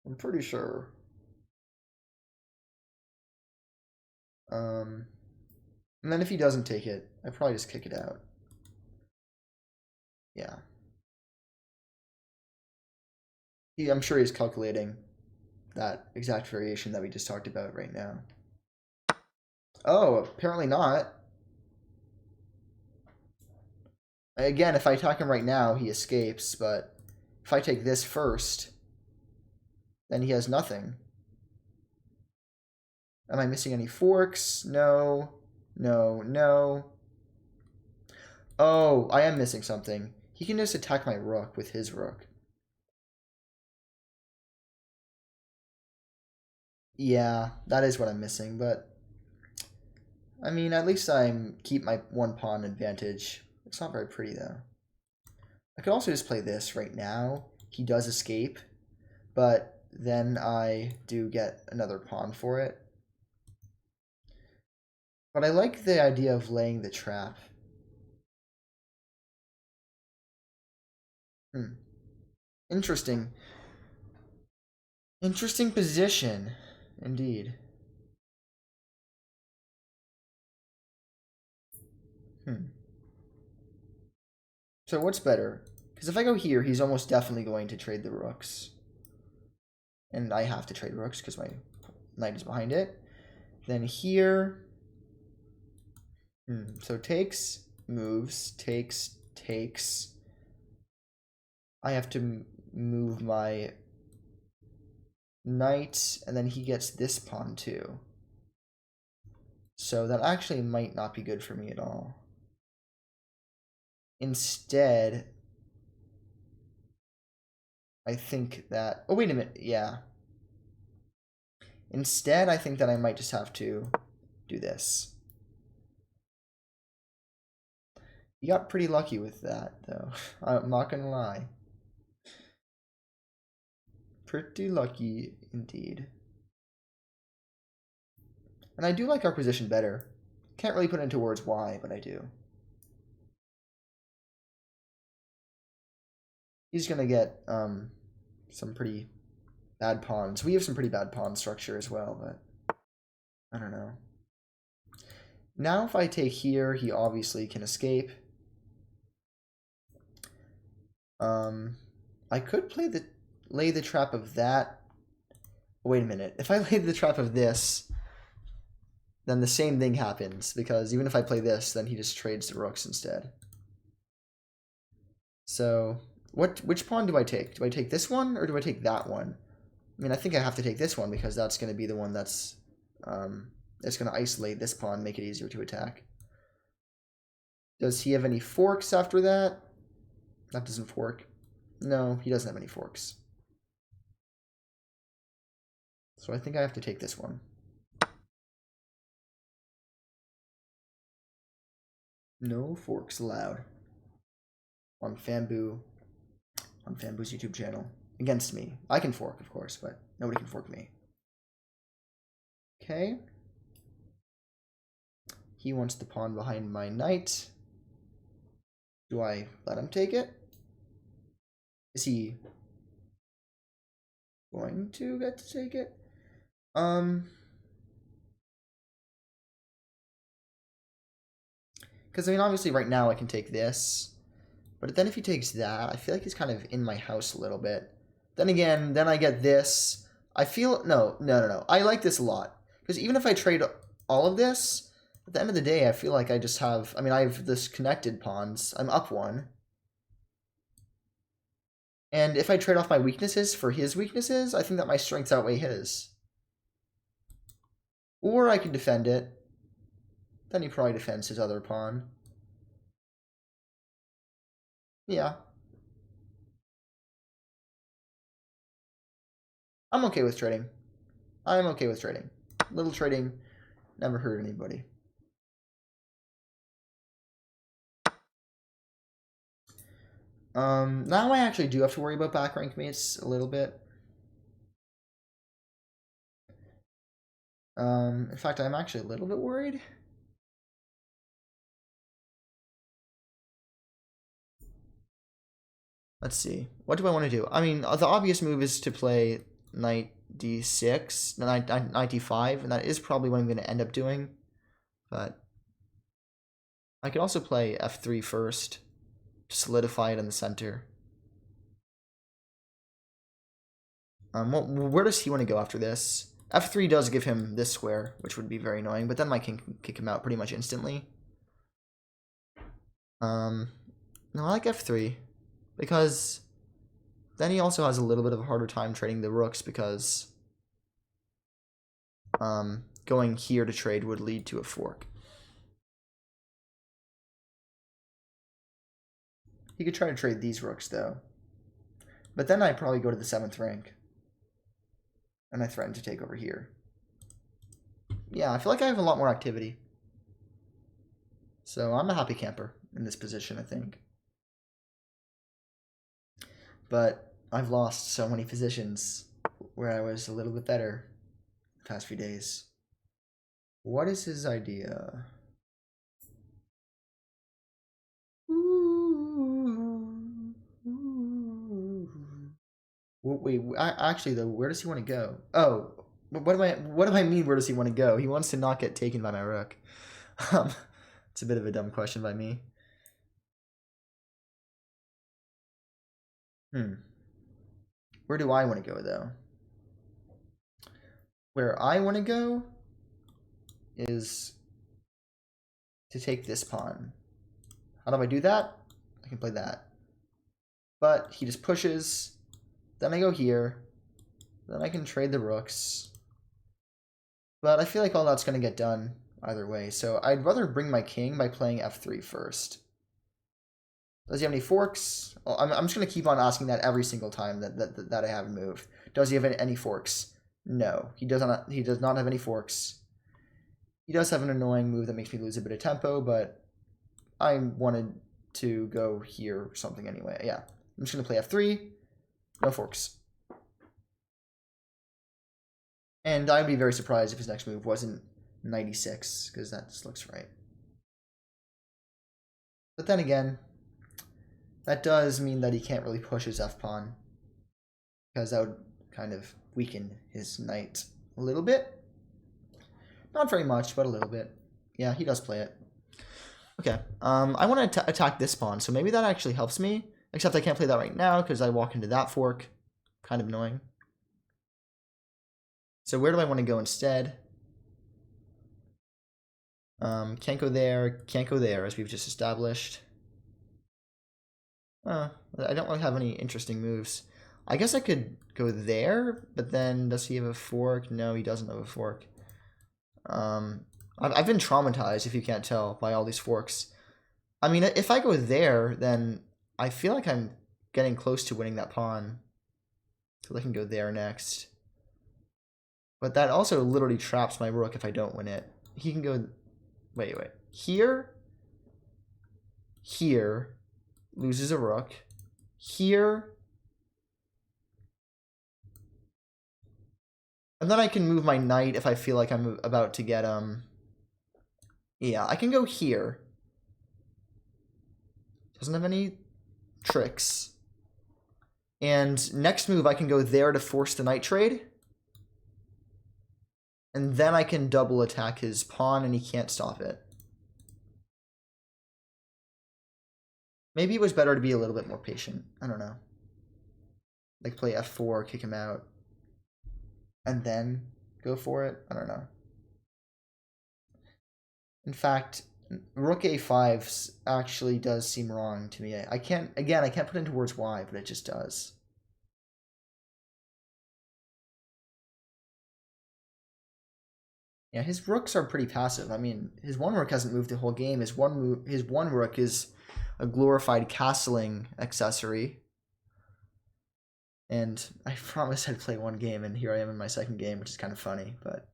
I'm pretty sure. And then if he doesn't take it, I probably just kick it out. Yeah. I'm sure he's calculating that exact variation that we just talked about right now. Oh, apparently not. Again, if I attack him right now, he escapes, but if I take this first, then he has nothing. Am I missing any forks? No. Oh, I am missing something. He can just attack my rook with his rook. Yeah, that is what I'm missing, but I mean, at least I keep my one pawn advantage. It's not very pretty though. I could also just play this right now. he does escape, but then I do get another pawn for it. But I like the idea of laying the trap. Interesting. Interesting position, indeed. So what's better? Because if I go here, he's almost definitely going to trade the rooks. And I have to trade rooks because my knight is behind it. Then here... So takes, moves, takes, takes. I have to move my knight, and then he gets this pawn too. So that actually might not be good for me at all. Instead, I think that... Oh, wait a minute. Yeah. Instead, I think that I might just have to do this. You got pretty lucky with that, though. I'm not gonna lie. Pretty lucky indeed. And I do like our position better. Can't really put into words why, but I do. He's gonna get some pretty bad pawns. We have some pretty bad pawn structure as well, but I don't know. Now if I take here, he obviously can escape. I could lay the trap of that. Wait a minute. If I lay the trap of this, then the same thing happens, because even if I play this, then he just trades the rooks instead. So, which pawn do I take? Do I take this one, or do I take that one? I mean, I think I have to take this one, because that's going to be the one that's going to isolate this pawn, make it easier to attack. Does he have any forks after that? That doesn't fork. No, he doesn't have any forks. So I think I have to take this one. No forks allowed. On Fanboo's YouTube channel. Against me. I can fork, of course, but nobody can fork me. Okay. He wants the pawn behind my knight. Do I let him take it? Is he going to get to take it? Because, I mean, obviously right now I can take this. But then if he takes that, I feel like he's kind of in my house a little bit. Then again, then I get this. I feel... No. I like this a lot. Because even if I trade all of this, at the end of the day, I feel like I just have... I mean, I have this connected pawns. I'm up one. And if I trade off my weaknesses for his weaknesses, I think that my strengths outweigh his. Or I can defend it. Then he probably defends his other pawn. Yeah. I'm okay with trading. I'm okay with trading. Little trading never hurt anybody. Now I actually do have to worry about back rank mates a little bit. In fact, I'm actually a little bit worried. Let's see. What do I want to do? I mean, the obvious move is to play knight d6, knight d5, and that is probably what I'm going to end up doing. But I could also play f3 first to solidify it in the center. Where does he want to go after this? f3 does give him this square, which would be very annoying, but then my king can kick him out pretty much instantly. No, I like f3, because then he also has a little bit of a harder time trading the rooks, because going here to trade would lead to a fork. He could try to trade these rooks, though. But then I'd probably go to the 7th rank. And I threaten to take over here. Yeah, I feel like I have a lot more activity. So I'm a happy camper in this position, I think. But I've lost so many positions where I was a little bit better the past few days. What is his idea? Wait, actually though, where does he want to go? Oh, what do I mean? Where does he want to go? He wants to not get taken by my rook. It's a bit of a dumb question by me. Where do I want to go though? Where I want to go is to take this pawn. How do I do that? I can play that. But he just pushes. Then I go here. Then I can trade the rooks. But I feel like all that's going to get done either way. So I'd rather bring my king by playing f3 first. Does he have any forks? Well, I'm just going to keep on asking that every single time that I have a move. Does he have any forks? No, he does not. He does not have any forks. He does have an annoying move that makes me lose a bit of tempo, but I wanted to go here or something anyway. Yeah, I'm just going to play f3. No forks. And I'd be very surprised if his next move wasn't 96, because that just looks right. But then again, that does mean that he can't really push his f-pawn, because that would kind of weaken his knight a little bit. Not very much, but a little bit. Yeah, he does play it. Okay, I want to attack this pawn, so maybe that actually helps me, except I can't play that right now because I walk into that fork. Kind of annoying. So where do I want to go instead? Can't go there, as we've just established. I don't really have any interesting moves. I guess I could go there, but then does he have a fork? No, he doesn't have a fork. I've been traumatized, if you can't tell, by all these forks. I mean, if I go there, then I feel like I'm getting close to winning that pawn. So I can go there next. But that also literally traps my rook if I don't win it. He can go... Wait. Here. Here. Loses a rook. Here. And then I can move my knight if I feel like I'm about to get... Yeah, I can go here. Doesn't have any tricks. And next move, I can go there to force the knight trade. And then I can double attack his pawn and he can't stop it. Maybe it was better to be a little bit more patient. I don't know. Like play f4, kick him out. And then go for it. I don't know. In fact, rook a5 actually does seem wrong to me. I can't put into words why, but it just does. Yeah, his rooks are pretty passive. I mean, his one rook hasn't moved the whole game. His one rook is a glorified castling accessory. And I promised I'd play one game, and here I am in my second game, which is kind of funny. But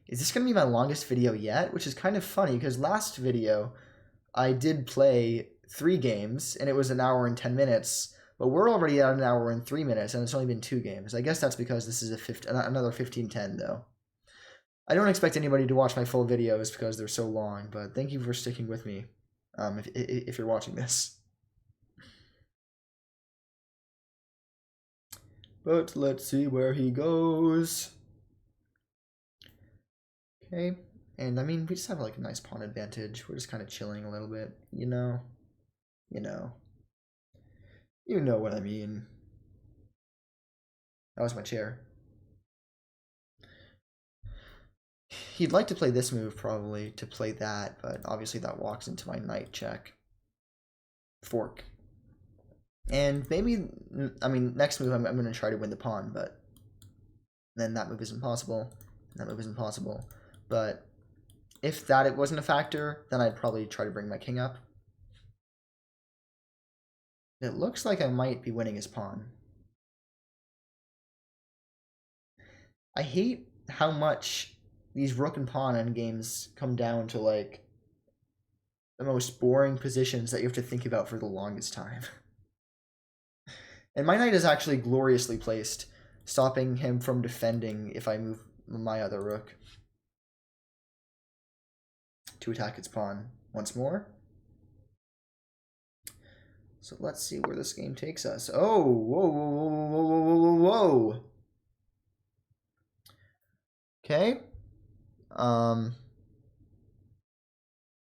is this going to be my longest video yet? Which is kind of funny, because last video I did play 3 games, and it was 1 hour and 10 minutes. But we're already at 1 hour and 3 minutes, and it's only been 2 games. I guess that's because this is another 15:10, though. I don't expect anybody to watch my full videos because they're so long, but thank you for sticking with me if you're watching this. But let's see where he goes. Okay, and I mean, we just have like a nice pawn advantage. We're just kind of chilling a little bit, you know? You know what I mean. That was my chair. He'd like to play this move, probably, to play that, but obviously that walks into my knight check. Fork. And maybe, I mean, next move I'm going to try to win the pawn, but then that move is impossible. That move is impossible. But if it wasn't a factor, then I'd probably try to bring my king up. It looks like I might be winning his pawn. I hate how much these rook and pawn endgames come down to like the most boring positions that you have to think about for the longest time. And my knight is actually gloriously placed, stopping him from defending if I move my other rook to attack its pawn once more. So let's see where this game takes us. Oh, whoa, whoa, whoa, whoa, whoa, whoa, whoa. Okay. I'm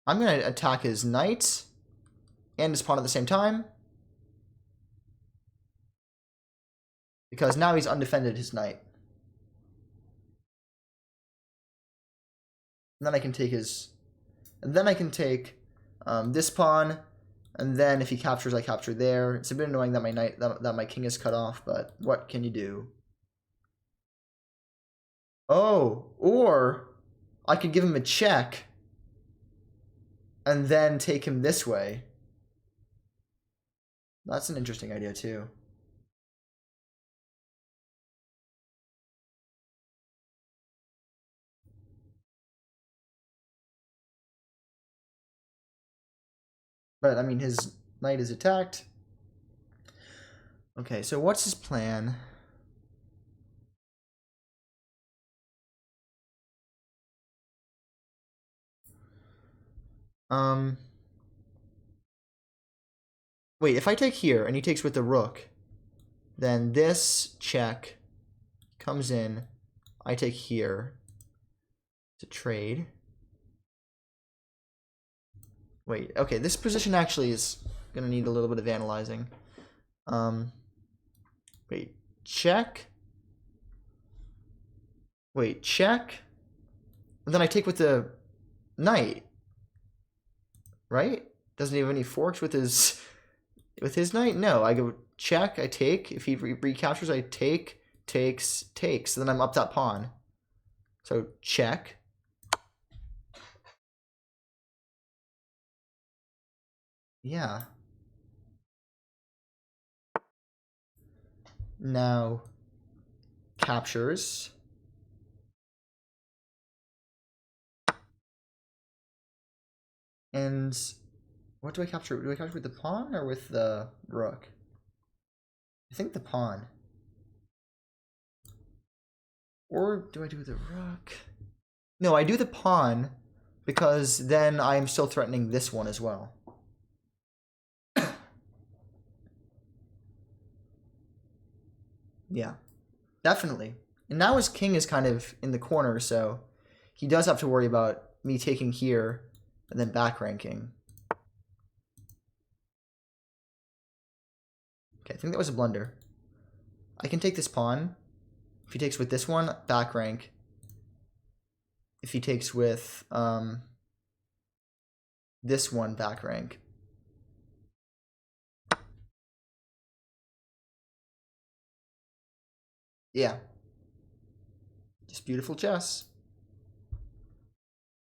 going to attack his knight and his pawn at the same time, because now he's undefended his knight. And then I can take his... And then I can take this pawn, and then if he captures, I capture there. It's a bit annoying that my knight, that my king is cut off, but what can you do? Oh, or I could give him a check and then take him this way. That's an interesting idea too. But I mean, his knight is attacked. Okay, so what's his plan? Wait, if I take here and he takes with the rook, then this check comes in. I take here to trade. Wait, okay, this position actually is gonna need a little bit of analyzing. Wait, check. Wait, check. And then I take with the knight. Right? Doesn't he have any forks with his knight? No, I go check, I take. If he recaptures, I take, takes. So then I'm up that pawn. So check. Yeah. Now captures. And what do I capture? Do I capture with the pawn or with the rook? I think the pawn. Or do I do the rook? No, I do the pawn because then I'm still threatening this one as well. Yeah, definitely. And now his king is kind of in the corner, so he does have to worry about me taking here and then back ranking. Okay, I think that was a blunder. I can take this pawn. If he takes with this one, back rank. If he takes with this one, back rank. Yeah. Just beautiful chess.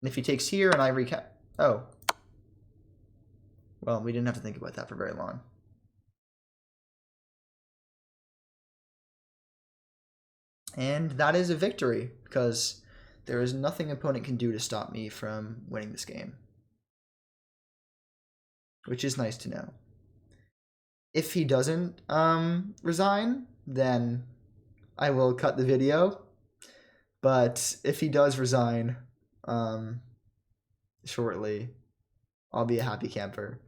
And if he takes here and I recap... Oh. Well, we didn't have to think about that for very long. And that is a victory, because there is nothing opponent can do to stop me from winning this game. Which is nice to know. If he doesn't resign, then I will cut the video. But if he does resign shortly, I'll be a happy camper.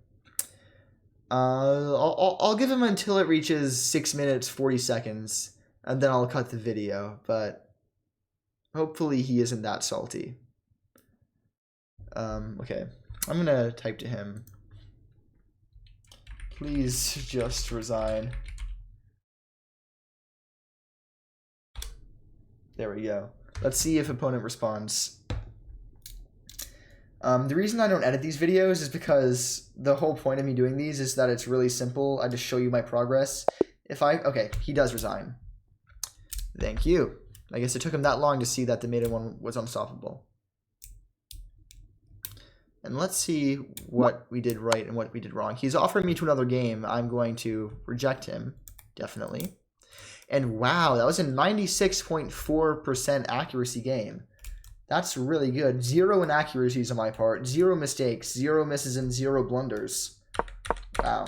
I'll give him until it reaches 6 minutes 40 seconds, and then I'll cut the video. But hopefully he isn't that salty. Okay, I'm gonna type to him. Please just resign. There we go. Let's see if opponent responds. The reason I don't edit these videos is because the whole point of me doing these is that it's really simple. I just show you my progress. Okay, he does resign. Thank you. I guess it took him that long to see that the maiden one was unstoppable. And let's see what we did right and what we did wrong. He's offering me to another game. I'm going to reject him, definitely. And wow, that was a 96.4% accuracy game. That's really good. 0 inaccuracies on my part, 0 mistakes, 0 misses, and 0 blunders. Wow.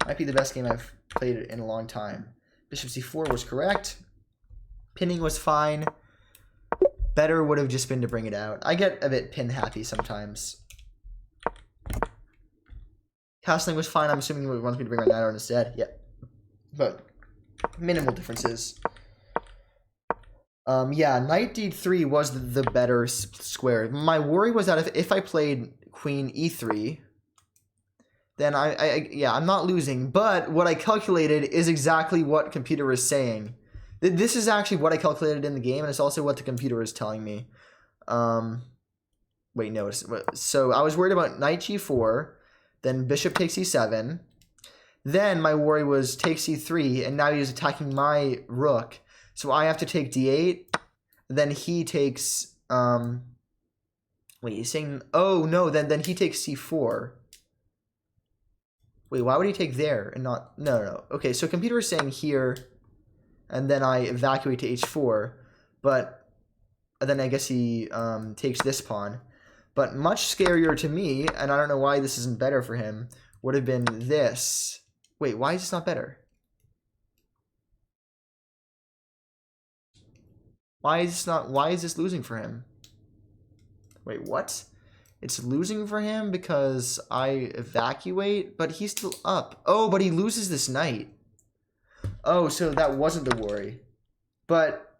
Might be the best game I've played it in a long time. Bishop c4 was correct. Pinning was fine. Better would have just been to bring it out. I get a bit pin happy sometimes. Castling was fine. I'm assuming he wants me to bring my knight out instead. Yeah. But minimal differences. Yeah, knight d3 was the better square. My worry was that if I played queen e3, then I'm not losing. But what I calculated is exactly what computer is saying. This is actually what I calculated in the game, and it's also what the computer is telling me. Wait, no. So I was worried about knight g4, then bishop takes e7. Then my worry was take c3, and now he's attacking my rook. So I have to take d8. Then he takes... wait, he's saying... Oh, no, then he takes c4. Wait, why would he take there and not... No. Okay, so computer is saying here, and then I evacuate to h4. But then I guess he takes this pawn. But much scarier to me, and I don't know why this isn't better for him, would have been this. Wait, why is this not better? Why is this losing for him? Wait, what? It's losing for him because I evacuate, but he's still up. Oh, but he loses this knight. Oh, so that wasn't the worry. But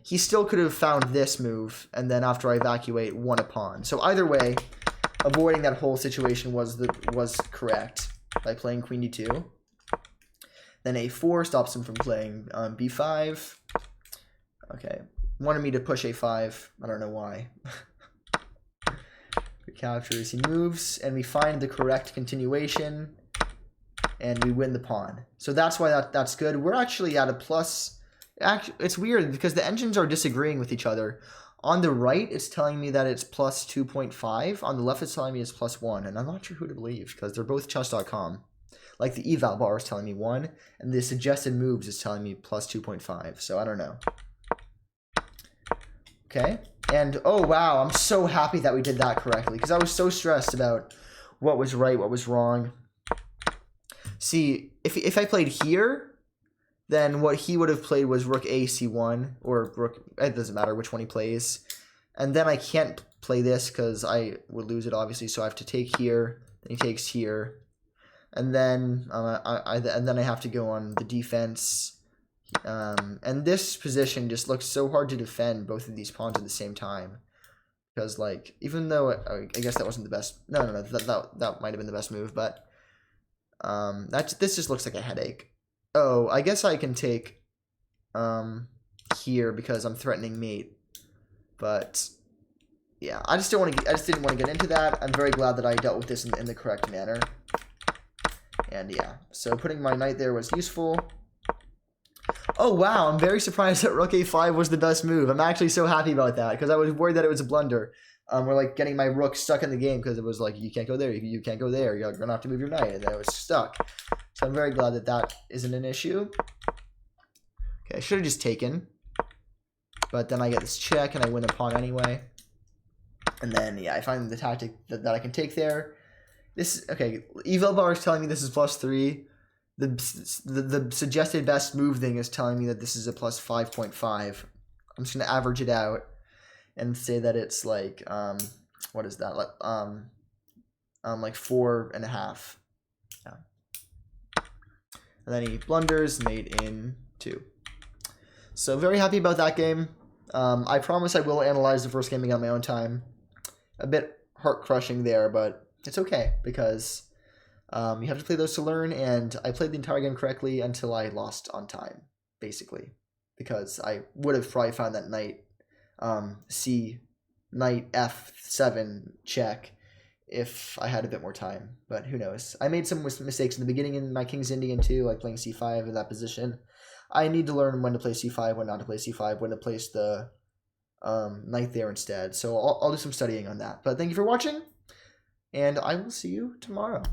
he still could have found this move, and then after I evacuate, won a pawn. So either way, avoiding that whole situation was correct by playing queen d2. Then a4 stops him from playing b5. Okay, wanted me to push a5. I don't know why. He captures, he moves, and we find the correct continuation, and we win the pawn. So that's why that's good. We're actually at a plus. Actually, it's weird because the engines are disagreeing with each other. On the right, it's telling me that it's plus 2.5. On the left, it's telling me it's plus 1, and I'm not sure who to believe because they're both chess.com. Like the eval bar is telling me 1, and the suggested moves is telling me plus 2.5. So I don't know. Okay, and oh wow, I'm so happy that we did that correctly because I was so stressed about what was right, what was wrong. See, if I played here, then what he would have played was rook a c1, or rook, it doesn't matter which one he plays. And then I can't play this because I would lose it obviously, so I have to take here, then he takes here. And then I have to go on the defense. And this position just looks so hard to defend both of these pawns at the same time. Because, like, even though I guess that wasn't the best... No, that might have been the best move, but... this just looks like a headache. Oh, I guess I can take... here because I'm threatening mate. But... yeah, I just didn't want to get into that. I'm very glad that I dealt with this in the correct manner. And yeah, so putting my knight there was useful. Oh wow, I'm very surprised that rook a5 was the best move. I'm actually so happy about that because I was worried that it was a blunder. We're like getting my rook stuck in the game because it was like, you can't go there, you can't go there, you're gonna have to move your knight, and then it was stuck. So I'm very glad that that isn't an issue. Okay, I should have just taken. But then I get this check and I win a pawn anyway. And then, yeah, I find the tactic that I can take there. This, okay, eval bar is telling me this is plus 3. The suggested best move thing is telling me that this is a plus 5.5. I'm just going to average it out and say that it's like, what is that? Like 4.5. Yeah. And then he blunders, mate in 2. So very happy about that game. I promise I will analyze the first game again on my own time. A bit heart-crushing there, but it's okay because you have to play those to learn, and I played the entire game correctly until I lost on time, basically, because I would have probably found that knight knight f7 check if I had a bit more time, but who knows. I made some mistakes in the beginning in my King's Indian too, like playing c5 in that position. I need to learn when to play c5, when not to play c5, when to place the knight there instead. So I'll do some studying on that. But thank you for watching, and I will see you tomorrow.